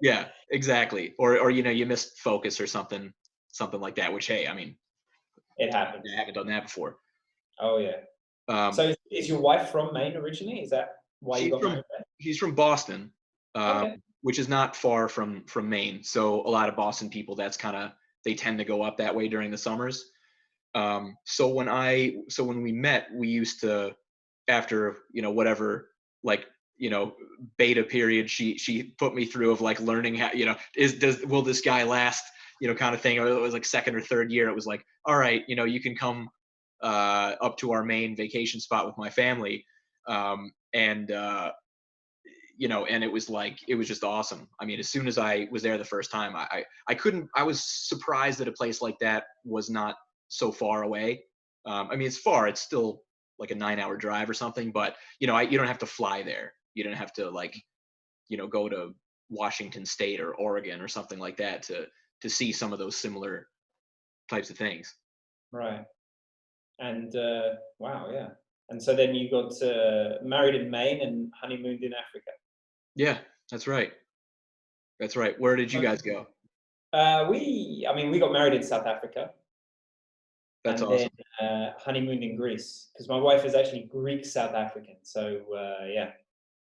yeah, exactly. Or you missed focus or something like that, which, hey, I mean, It happens. I haven't done that before. Oh yeah. um So is your wife from Maine originally? Is that why you she's got from married there? she's from Boston, Okay. which is not far from Maine. So a lot of Boston people, that's kind of, they tend to go up that way during the summers. So when we met, we used to, after whatever, like beta period she put me through of like learning how, will this guy last, kind of thing. It was like second or third year. It was like, all right, you can come up to our main vacation spot with my family, and it was like, it was just awesome. I mean, as soon as I was there the first time, I couldn't, I was surprised that a place like that was not so far away. I mean, it's far, it's still like a 9-hour drive or something, but you don't have to fly there. You don't have to like, go to Washington State or Oregon or something like that to see some of those similar types of things. Right. And wow, yeah. And so then you got married in Maine and honeymooned in Africa. Yeah, that's right. That's right. Where did you guys go? I mean, we got married in South Africa That's and then awesome. honeymooned in Greece because my wife is actually Greek South African. So yeah,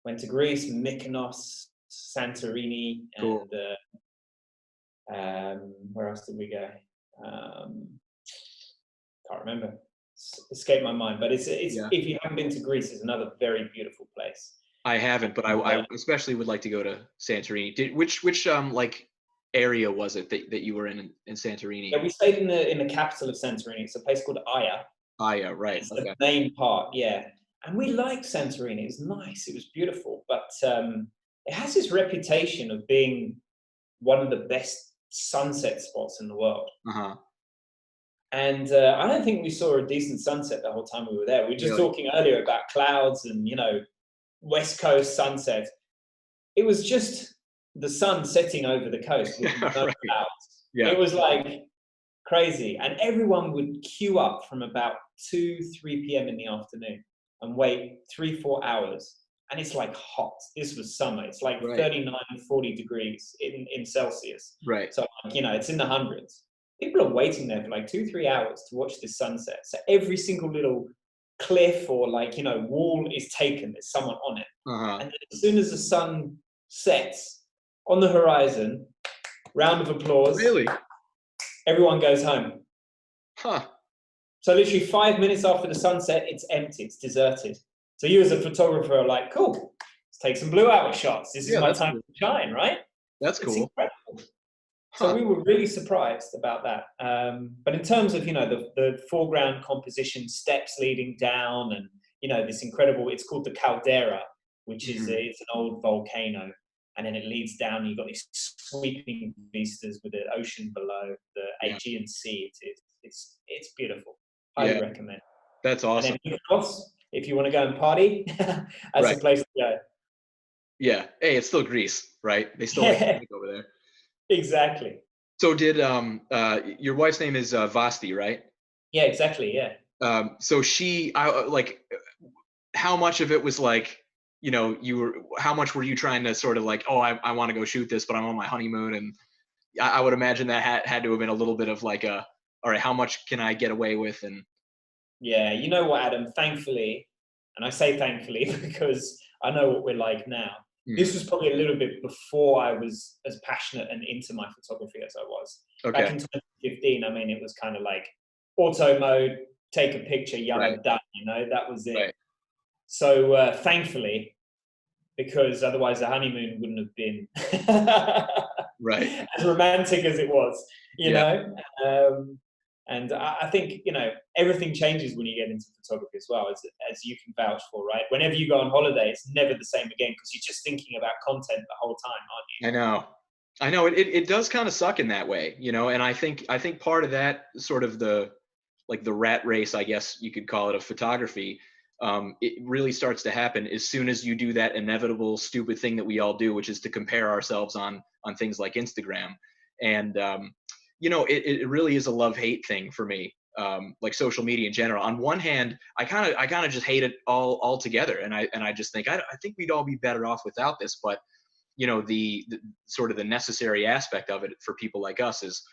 Went to Greece, Mykonos, Santorini, Cool. and where else did we go? Can't remember. Escaped my mind. But it's Yeah. if you haven't been to Greece, it's another very beautiful place. I haven't, but I especially would like to go to Santorini. Which like area was it that you were in Santorini? Yeah, we stayed in the capital of Santorini. It's a place called Aya. Ah, yeah, right. It's Okay. the main part, yeah. And we liked Santorini. It was nice. It was beautiful. But it has this reputation of being one of the best sunset spots in the world. Uh-huh. And I don't think we saw a decent sunset the whole time we were there. We were just Really? talking earlier about clouds and, West Coast sunset. It was just the sun setting over the coast with no Right. clouds. Yeah. It was like crazy. And everyone would queue up from about 2, 3 p.m. in the afternoon and wait 3, 4 hours. And it's like hot. This was summer. It's like Right. 39, 40 degrees in Celsius. Right. So, it's in the hundreds. People are waiting there for like 2, 3 hours to watch this sunset. So every single little cliff or wall is taken. There's someone on it. Uh-huh. And then as soon as the sun sets on the horizon, round of applause. Really? Everyone goes home. Huh. So literally 5 minutes after the sunset, it's empty, it's deserted. So you as a photographer are like, cool, let's take some blue hour shots. This is my time to shine, right? That's cool. It's incredible. Huh. So we were really surprised about that. But in terms of, the foreground composition, steps leading down and, this incredible, it's called the caldera, which is it's an old volcano. And then it leads down, you've got these sweeping vistas with the ocean below, the Aegean Sea. It's beautiful. Highly recommend. That's awesome. And then Mykonos, if you want to go and party, that's a place to go. Yeah. Hey, it's still Greece, right? They still like over there. Exactly. So did your wife's name is Vasti, right? Yeah, exactly. Yeah. So how much of it was like, how much were you trying to sort of like, oh, I want to go shoot this, but I'm on my honeymoon, and I would imagine that had to have been a little bit of like all right, how much can I get away with? And yeah, you know what, Adam? Thankfully, and I say thankfully because I know what we're like now. This was probably a little bit before I was as passionate and into my photography as I was. Okay. Back in 2015, it was kind of like auto mode, take a picture, yellow, done, that was it. Right. So thankfully, because otherwise the honeymoon wouldn't have been right. as romantic as it was, you know. And I think, everything changes when you get into photography as well, as you can vouch for, right? Whenever you go on holiday, it's never the same again because you're just thinking about content the whole time, aren't you? I know. It does kind of suck in that way, and I think part of that sort of the rat race, I guess you could call it, of photography, it really starts to happen as soon as you do that inevitable stupid thing that we all do, which is to compare ourselves on things like Instagram. And it really is a love-hate thing for me, like social media in general. On one hand, I kind of just hate it all together, and I just think I think we'd all be better off without this. But the sort of the necessary aspect of it for people like us is,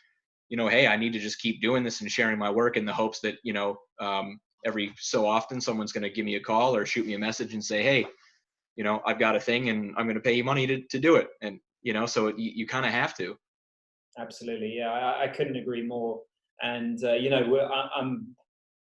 hey, I need to just keep doing this and sharing my work in the hopes that every so often someone's going to give me a call or shoot me a message and say, hey, I've got a thing and I'm going to pay you money to do it, and so you kind of have to. Absolutely, yeah, I couldn't agree more. And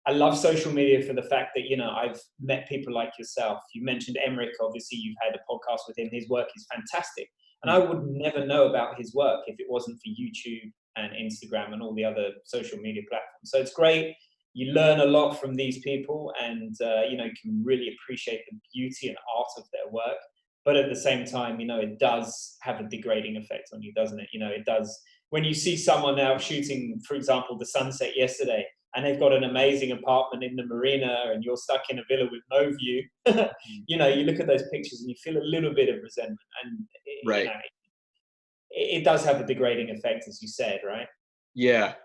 I love social media for the fact that I've met people like yourself. You mentioned Emmerich, obviously you've had a podcast with him. His work is fantastic, and I would never know about his work if it wasn't for YouTube and Instagram and all the other social media platforms. So it's great. You learn a lot from these people, and can really appreciate the beauty and art of their work. But at the same time, it does have a degrading effect on you, doesn't it? It does. When you see someone now shooting, for example, the sunset yesterday, and they've got an amazing apartment in the marina, and you're stuck in a villa with no view, you look at those pictures and you feel a little bit of resentment, and it does have a degrading effect, as you said, right? Yeah,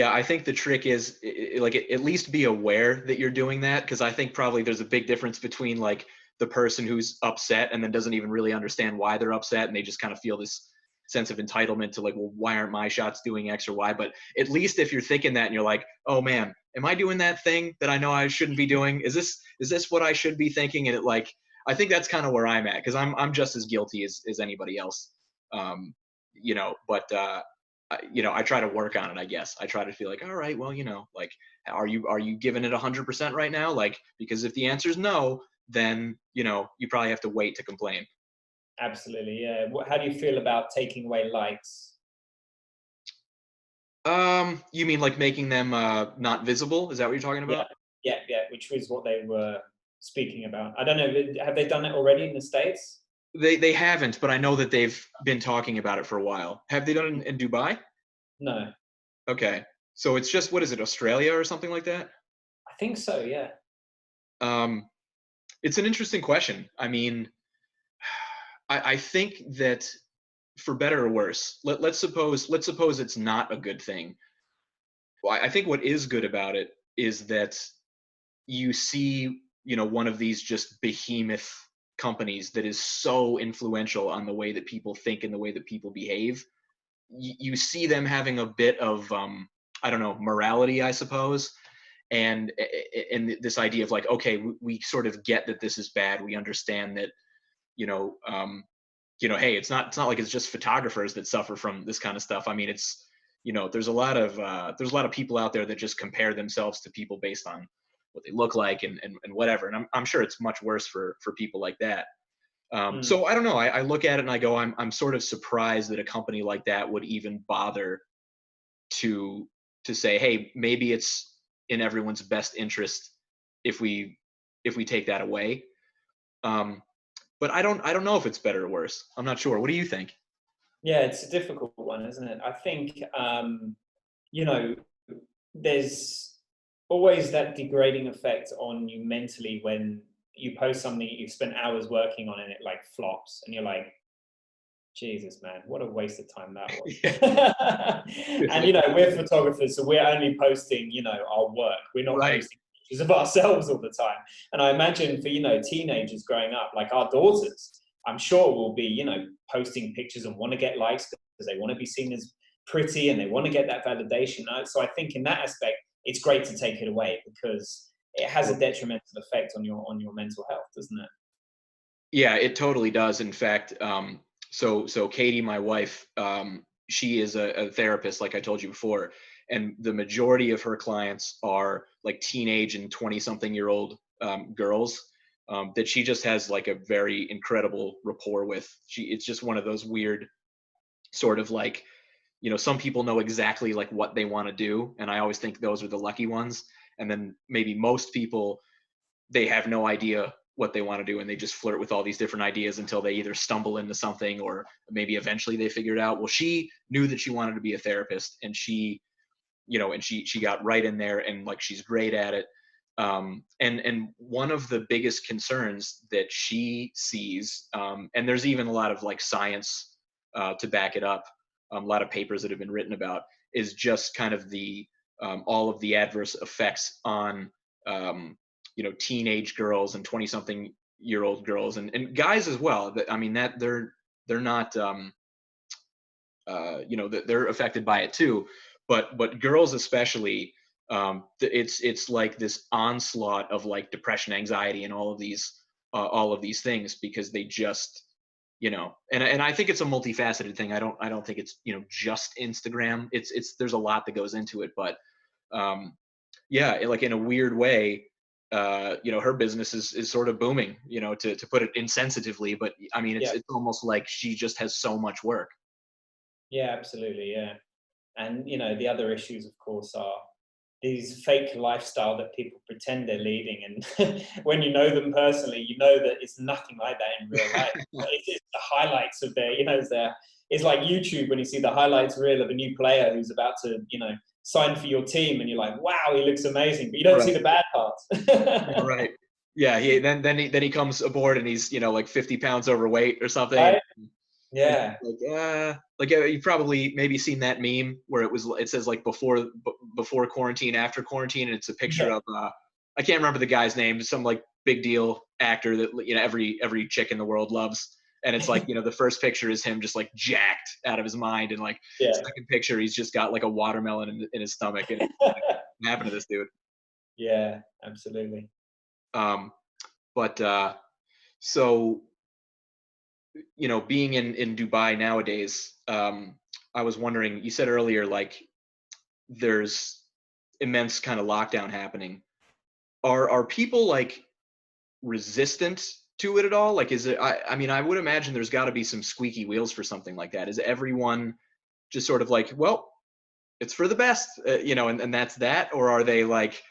I think the trick is at least be aware that you're doing that, because I think probably there's a big difference between like the person who's upset and then doesn't even really understand why they're upset, and they just kind of feel this sense of entitlement to like, well, why aren't my shots doing X or Y? But at least if you're thinking that and you're like, oh man, am I doing that thing that I know I shouldn't be doing? Is this what I should be thinking? And it I think that's kind of where I'm at, because I'm just as guilty as anybody else. But I try to work on it. I guess I try to feel like, all right, well, like, are you giving it 100% right now? Like, because if the answer is no, then you probably have to wait to complain. Absolutely, yeah. How do you feel about taking away likes? You mean like making them not visible? Is that what you're talking Yeah, about? yeah, which was what they were speaking about. I don't know, have they done it already in the States? They haven't, but I know that they've been talking about it for a while. Have they done it in Dubai? No, Okay. So it's just, what is it, Australia or something like that? I think so, yeah. Um, it's an interesting question. I mean, I think that, for better or worse, let's suppose it's not a good thing. Well, I think what is good about it is that you see, one of these just behemoth companies that is so influential on the way that people think and the way that people behave. You see them having a bit of, I don't know, morality, I suppose, and this idea of like, okay, we sort of get that this is bad. We understand that, you know, um, hey, it's not like it's just photographers that suffer from this kind of stuff. I mean, it's, there's a lot of people out there that just compare themselves to people based on what they look like and whatever. And I'm sure it's much worse for people like that. Mm. So I don't know. I look at it and I go, I'm sort of surprised that a company like that would even bother to say, hey, maybe it's in everyone's best interest if we take that away. Um, but I don't know if it's better or worse. I'm not sure. What do you think? Yeah, it's a difficult one, isn't it? I think, you know, there's always that degrading effect on you mentally when you post something you've spent hours working on and it like flops and you're like, Jesus, man, what a waste of time that was. And we're photographers, so we're only posting, our work. We're not Right. posting pictures of ourselves all the time. And I imagine for, teenagers growing up, like our daughters, I'm sure will be, posting pictures and want to get likes because they want to be seen as pretty and they want to get that validation. So I think in that aspect, it's great to take it away because it has a detrimental effect on your mental health, doesn't it? Yeah, it totally does. In fact, so Katie, my wife, she is a therapist, like I told you before, and the majority of her clients are like teenage and 20-something-year-old girls that she just has like a very incredible rapport with. It's just one of those weird sort of like, some people know exactly like what they want to do, and I always think those are the lucky ones. And then maybe most people, they have no idea what they want to do and they just flirt with all these different ideas until they either stumble into something or maybe eventually they figure it out. Well, she knew that she wanted to be a therapist, and she got right in there, and like she's great at it. And one of the biggest concerns that she sees, and there's even a lot of like science to back it up, a lot of papers that have been written about, is just kind of the all of the adverse effects on teenage girls and 20-something-year-old girls and guys as well. That, I mean, that they're not that they're affected by it too, but girls especially. It's like this onslaught of like depression, anxiety, and all of these things, because they just, and I think it's a multifaceted thing. I don't think it's just Instagram. It's there's a lot that goes into it, but yeah, like in a weird way, her business is sort of booming, to put it insensitively, but I mean, it's Yeah, it's almost like she just has so much work. yeah, absolutely, yeah. And the other issues, of course, are these fake lifestyle that people pretend they're leading, and when you know them personally, you know that it's nothing like that in real life. It's the highlights of it's like YouTube when you see the highlights reel of a new player who's about to, sign for your team, and you're like, wow, he looks amazing, but you don't see Right. the bad parts. Right. Yeah. Then he comes aboard and he's like 50 pounds overweight or something. And Right? Yeah. you've probably maybe seen that meme where it says like before quarantine, after quarantine, and it's a picture Yeah. of I can't remember the guy's name, some like big deal actor that every chick in the world loves. And it's like, the first picture is him just like jacked out of his mind, and like Yeah. second picture he's just got like a watermelon in his stomach, and it's like, what happened to this dude? Yeah, absolutely. Um, but So, being in Dubai nowadays, I was wondering, you said earlier, like there's immense kind of lockdown happening. Are people like resistant to it at all? Like, is it, I mean, I would imagine there's got to be some squeaky wheels for something like that. Is everyone just sort of like, well, it's for the best, and that's that? Or are they like,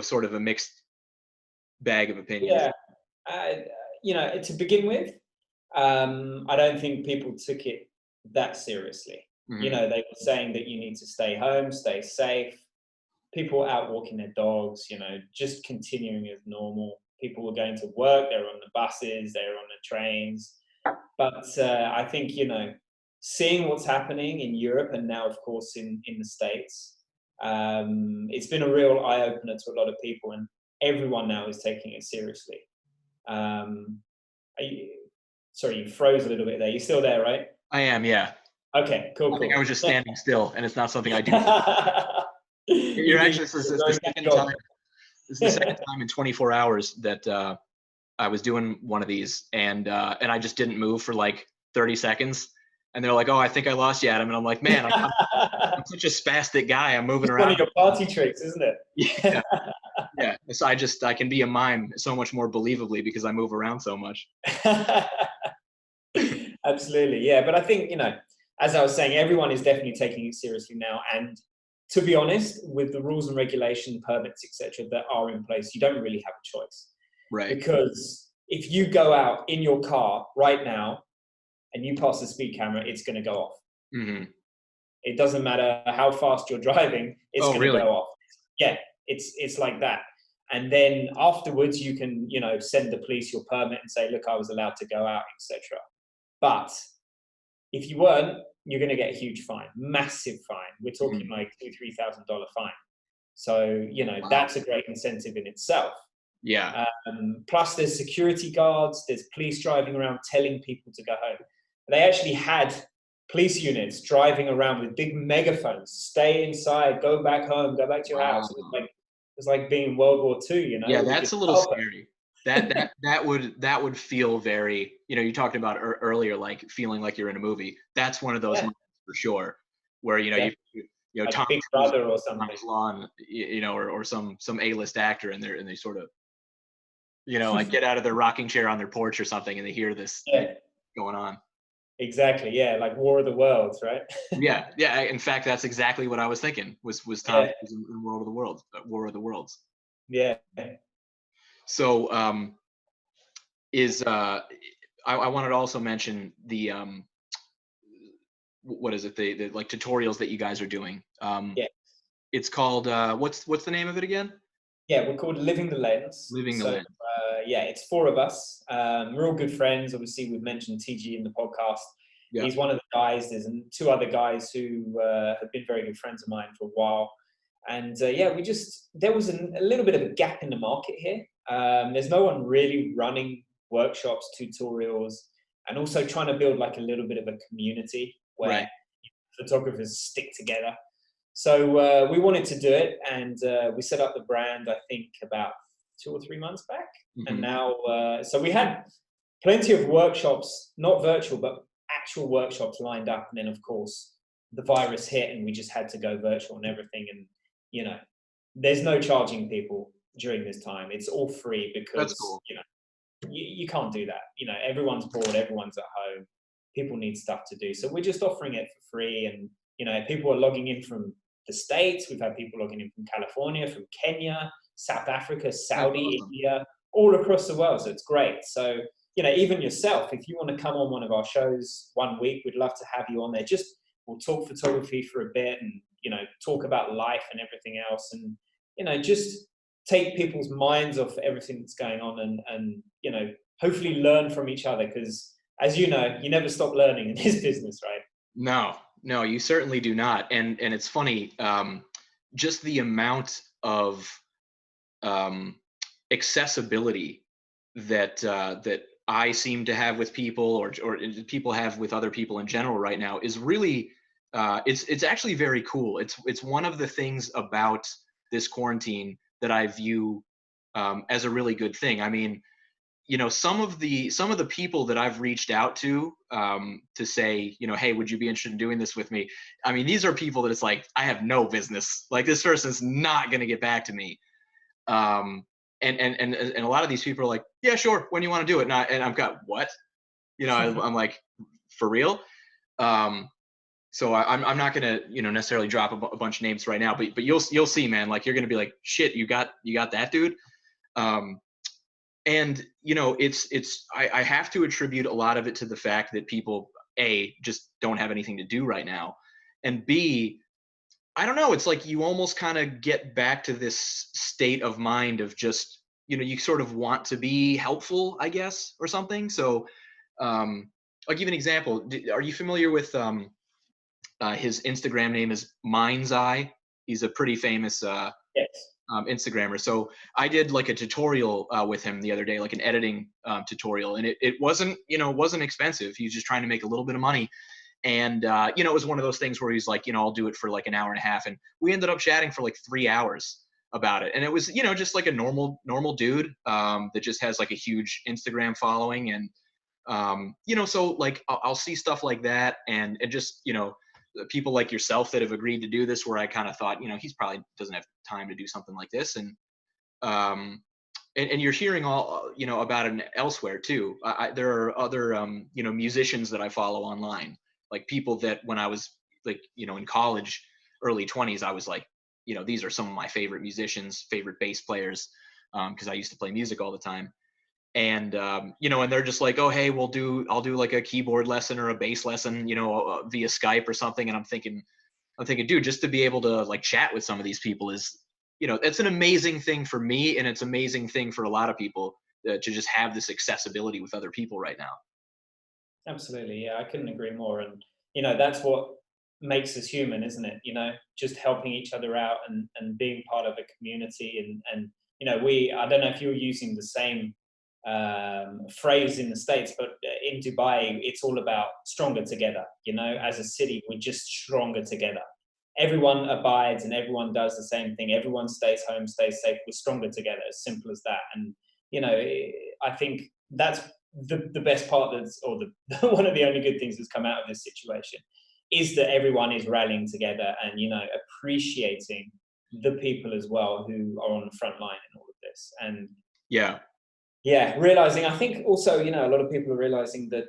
sort of a mixed bag of opinions? Yeah, to begin with, I don't think people took it that seriously. Hmm. They were saying that you need to stay home, stay safe. People out walking their dogs, just continuing as normal. People were going to work, they were on the buses, they were on the trains. But I think, seeing what's happening in Europe and now, of course, in the States, it's been a real eye opener to a lot of people, and everyone now is taking it seriously. Um, sorry, you froze a little bit there. You're still there, right? I am, yeah. Okay, I cool, think I cool. was just standing still, and it's not something I do. You're You do actually, this is a the very good second job. time. This is the second time in 24 hours that I was doing one of these, and I just didn't move for like 30 seconds, and they're like, "Oh, I think I lost you, Adam," and I'm like, "Man, I'm such a spastic guy. I'm moving It's one of around." your party tricks, isn't it? Yeah, yeah. So I can be a mime so much more believably because I move around so much. Absolutely, yeah. But I think, as I was saying, everyone is definitely taking it seriously now. And to be honest, with the rules and regulation, permits, etc., that are in place, you don't really have a choice. Right. Because if you go out in your car right now and you pass the speed camera, it's going to go off. Hmm. It doesn't matter how fast you're driving, it's Oh, going to really? go off. Yeah, it's like that. And then afterwards, you can send the police your permit and say, look, I was allowed to go out, etc. But if you weren't, you're going to get a huge fine, massive fine. We're talking Mhm. like $2,000-3,000 fine. So Wow. that's a great incentive in itself. Yeah. Plus, there's security guards, there's police driving around telling people to go home. They actually had police units driving around with big megaphones, stay inside, go back home, go back to your house. Wow. It was like being in World War II, Yeah, with the that's a little Gestapo. scary. That would feel very, you talked about earlier, like feeling like you're in a movie. That's one of those Yeah, moments for sure, where like Tom Big Cruise Brother or on something. his lawn, or some A-list actor, and they sort of, like get out of their rocking chair on their porch or something, and they hear this Yeah, going on. exactly. Yeah, like War of the Worlds, right? Yeah, yeah. In fact, that's exactly what I was thinking. Was Tom Yeah, Cruise in World of the Worlds, War of the Worlds. yeah. So is I wanted to also mention the what is it, the like tutorials that you guys are doing. Yeah. It's called what's the name of it again? Yeah, we're called Living the Lens. Living the So, Land. yeah, it's four of us. We're all good friends. Obviously, we've mentioned TG in the podcast. Yeah. He's one of the guys. There's two other guys who have been very good friends of mine for a while. And yeah, there was a little bit of a gap in the market here. There's no one really running workshops, tutorials, and also trying to build like a little bit of a community Right. where photographers stick together. So we wanted to do it, and we set up the brand, I think, about 2 or 3 months back. And Hmm. now, so we had plenty of workshops, not virtual, but actual workshops lined up. And then, of course, the virus hit, and we just had to go virtual and everything. And, there's no charging people during this time. It's all free That's because, cool. you can't do that. Everyone's bored, everyone's at home, people need stuff to do. So we're just offering it for free. And, people are logging in from the States. We've had people logging in from California, from Kenya, South Africa, That's Saudi, awesome. India, all across the world. So it's great. So, even yourself, if you want to come on one of our shows one week, we'd love to have you on there. We'll talk photography for a bit and, talk about life and everything else. And, just take people's minds off everything that's going on and hopefully learn from each other. Because as you know, you never stop learning in this business, right? No, no, you certainly do not. And it's funny, just the amount of accessibility that I seem to have with people, or people have with other people in general right now, is really it's actually very cool. It's one of the things about this quarantine that I view as a really good thing. I mean, some of the people that I've reached out to say, hey, would you be interested in doing this with me? I mean, these are people that it's like, I have no business. Like, this person's not going to get back to me. And a lot of these people are like, yeah, sure. When you want to do it. And I've got what, I'm like, for real. So I'm not gonna necessarily drop a bunch of names right now, but you'll see, man. Like, you're gonna be like, shit, you got that dude. And I have to attribute a lot of it to the fact that people, A, just don't have anything to do right now, and B, I don't know, it's like you almost kind of get back to this state of mind of just, you sort of want to be helpful, I guess, or something. So I'll give you an example. Are you familiar with his Instagram name is Mind's Eye? He's a pretty famous Yes. Instagrammer. So I did like a tutorial with him the other day, like an editing tutorial, and it wasn't expensive. He was just trying to make a little bit of money. And, it was one of those things where he's like, I'll do it for like an hour and a half. And we ended up chatting for like 3 hours about it. And it was, just like a normal dude that just has like a huge Instagram following. And, so like I'll see stuff like that and just, people like yourself that have agreed to do this, where I kind of thought, he's probably doesn't have time to do something like this. And you're hearing all, about it elsewhere too. There are other, musicians that I follow online, like people that when I was like, in college, early 20s, I was like, these are some of my favorite musicians, favorite bass players, because I used to play music all the time. And, and they're just like, oh, hey, I'll do like a keyboard lesson or a bass lesson, via Skype or something. And I'm thinking, dude, just to be able to like chat with some of these people is, it's an amazing thing for me. And it's an amazing thing for a lot of people to just have this accessibility with other people right now. Absolutely. Yeah, I couldn't agree more. And, that's what makes us human, isn't it? Just helping each other out and being part of a community. And I don't know if you're using the same phrase in the States, but in Dubai, it's all about stronger together. As a city, we're just stronger together. Everyone abides and everyone does the same thing. Everyone stays home, stays safe. We're stronger together. As simple as that. And I think that's the best part. Or one of the only good things that's come out of this situation is that everyone is rallying together and appreciating the people as well who are on the front line in all of this. And realizing, I think also, a lot of people are realizing that,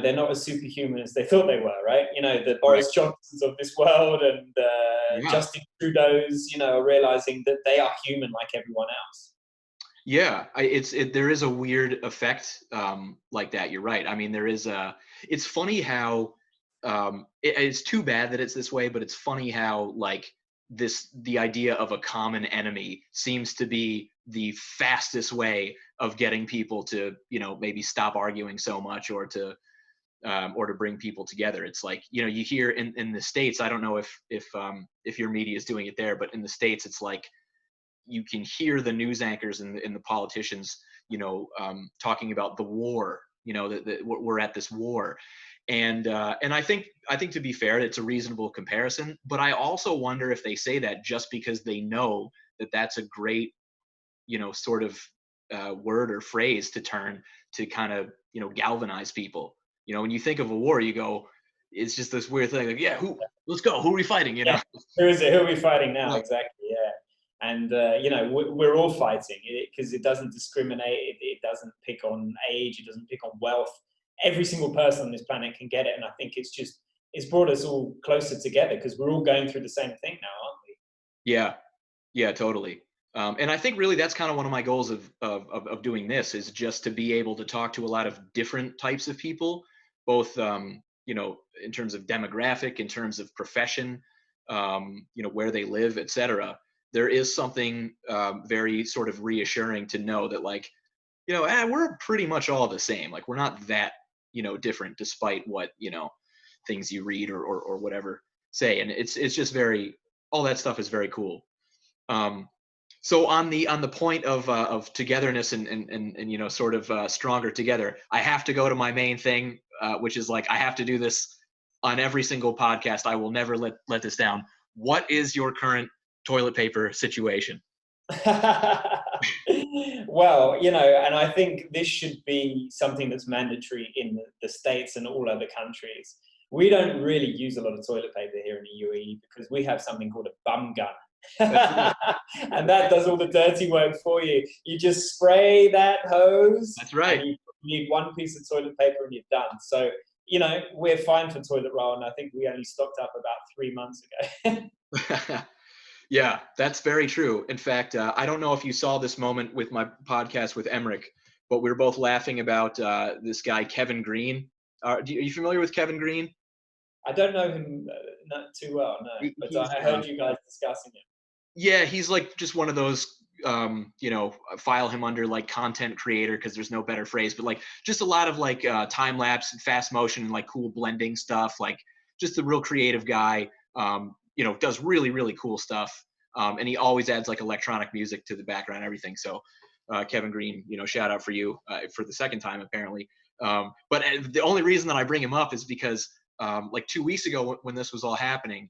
they're not as superhuman as they thought they were, right? The Boris Johnsons of this world and Justin Trudeau's, are realizing that they are human like everyone else. Yeah, there is a weird effect like that. You're right. I mean, it's funny how it's too bad that it's this way, but it's funny how like the idea of a common enemy seems to be the fastest way of getting people to, maybe stop arguing so much or to bring people together. It's like, you hear in the States, I don't know if your media is doing it there, but in the States, it's like, you can hear the news anchors and the politicians, talking about the war, that we're at this war. And I think to be fair, it's a reasonable comparison, but I also wonder if they say that just because they know that that's a great, sort of word or phrase to turn to kind of, galvanize people. When you think of a war, you go, it's just this weird thing like, yeah, let's go. Who are we fighting? Yeah. Who is it? Who are we fighting now? Yeah. Exactly. Yeah. And, we're all fighting because it doesn't discriminate. It doesn't pick on age. It doesn't pick on wealth. Every single person on this planet can get it. And I think it's brought us all closer together because we're all going through the same thing now, aren't we? Yeah, totally. And I think really that's kind of one of my goals of doing this is just to be able to talk to a lot of different types of people, both, in terms of demographic, in terms of profession, where they live, et cetera. There is something very sort of reassuring to know that like, we're pretty much all the same. Like, we're not that, different despite what, things you read or whatever say. And it's just all that stuff is very cool. So on the point of togetherness and sort of stronger together, I have to go to my main thing, which is like, I have to do this on every single podcast. I will never let this down. What is your current toilet paper situation? Well, you know, and I think this should be something that's mandatory in the States and all other countries. We don't really use a lot of toilet paper here in the UAE because we have something called a bum gun. That's right. And that does all the dirty work for you. You just spray that hose That's and right. you need one piece of toilet paper and you're done. So, you know, we're fine for toilet roll, and I think we only stocked up about 3 months ago. Yeah, that's very true. In fact, I don't know if you saw this moment with my podcast with Emmerich, but we were both laughing about this guy, Kevin Green. Are you familiar with Kevin Green? I don't know him not too well, no, but He's I heard you guys discussing it. yeah, he's like just one of those you know, file him under like content creator because there's no better phrase, but like just a lot of like time lapse and fast motion and like cool blending stuff, like just a real creative guy. You know, does really really cool stuff, and he always adds like electronic music to the background and everything. So Kevin Green, you know, shout out for you for the second time apparently. But the only reason that I bring him up is because like 2 weeks ago when this was all happening,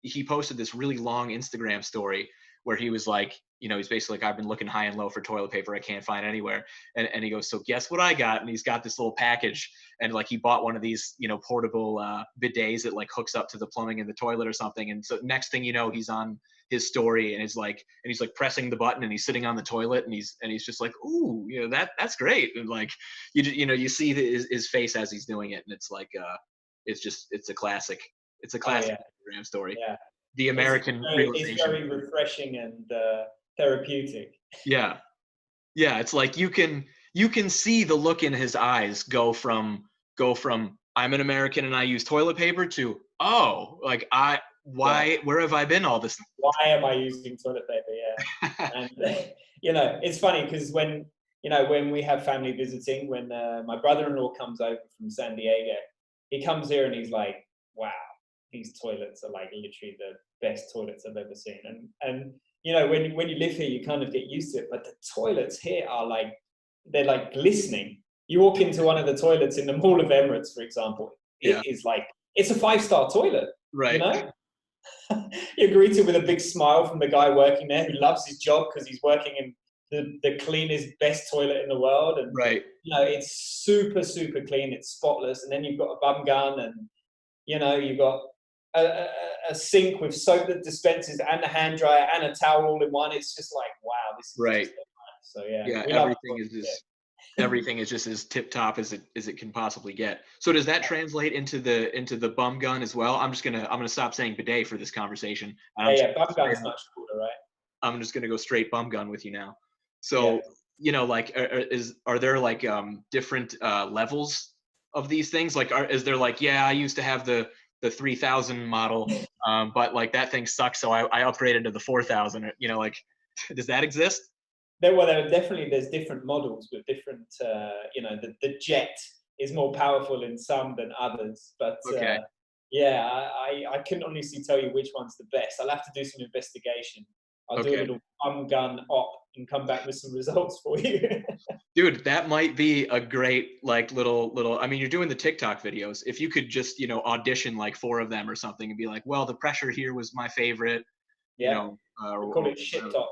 he posted this really long Instagram story where he was like, you know, he's basically like, I've been looking high and low for toilet paper. I can't find anywhere. And he goes, so guess what I got? And he's got this little package. And like, he bought one of these, you know, portable bidets that like hooks up to the plumbing in the toilet or something. And so next thing you know, he's on his story and he's like pressing the button and he's sitting on the toilet and he's just like, ooh, you know, that's great. And like, you know, you see his face as he's doing it. And it's like, it's a classic. It's a classic Instagram story. Yeah. The American realization. It's very refreshing and therapeutic. Yeah. Yeah. It's like you can see the look in his eyes go from I'm an American and I use toilet paper to, oh, like where have I been all this? Why am I using toilet paper? Yeah. And you know, it's funny because when we have family visiting, when my brother-in-law comes over from San Diego, he comes here and he's like, wow, these toilets are like literally the best toilets I've ever seen. And you know, when you live here, you kind of get used to it. But the toilets here are like, they're like glistening. You walk into one of the toilets in the Mall of Emirates, for example, it is like, it's a 5-star toilet. Right. You know? You're greeted with a big smile from the guy working there who loves his job because he's working in the cleanest, best toilet in the world. And right. You know, it's super, super clean. It's spotless. And then you've got a bum gun and, you know, you've got a sink with soap that dispenses and a hand dryer and a towel all in one. It's just like, wow, this is right. just so yeah. Yeah, everything is just as tip top as it can possibly get. So does that translate into the bum gun as well? I'm gonna stop saying bidet for this conversation. Bum gun is much cooler, right? I'm just gonna go straight bum gun with you now. So you know, like, are there like different levels of these things? Like, is there like, yeah, I used to have the 3000 model, but like that thing sucks, so I upgraded to the 4000. You know, like, does that exist? There's different models with different, you know, the jet is more powerful in some than others, but I couldn't honestly tell you which one's the best. I'll have to do some investigation. I'll do a little bum gun op and come back with some results for you. Dude, that might be a great like little. I mean, you're doing the TikTok videos. If you could just, you know, audition like 4 of them or something and be like, well, the pressure here was my favorite. You know, we call it shit talk.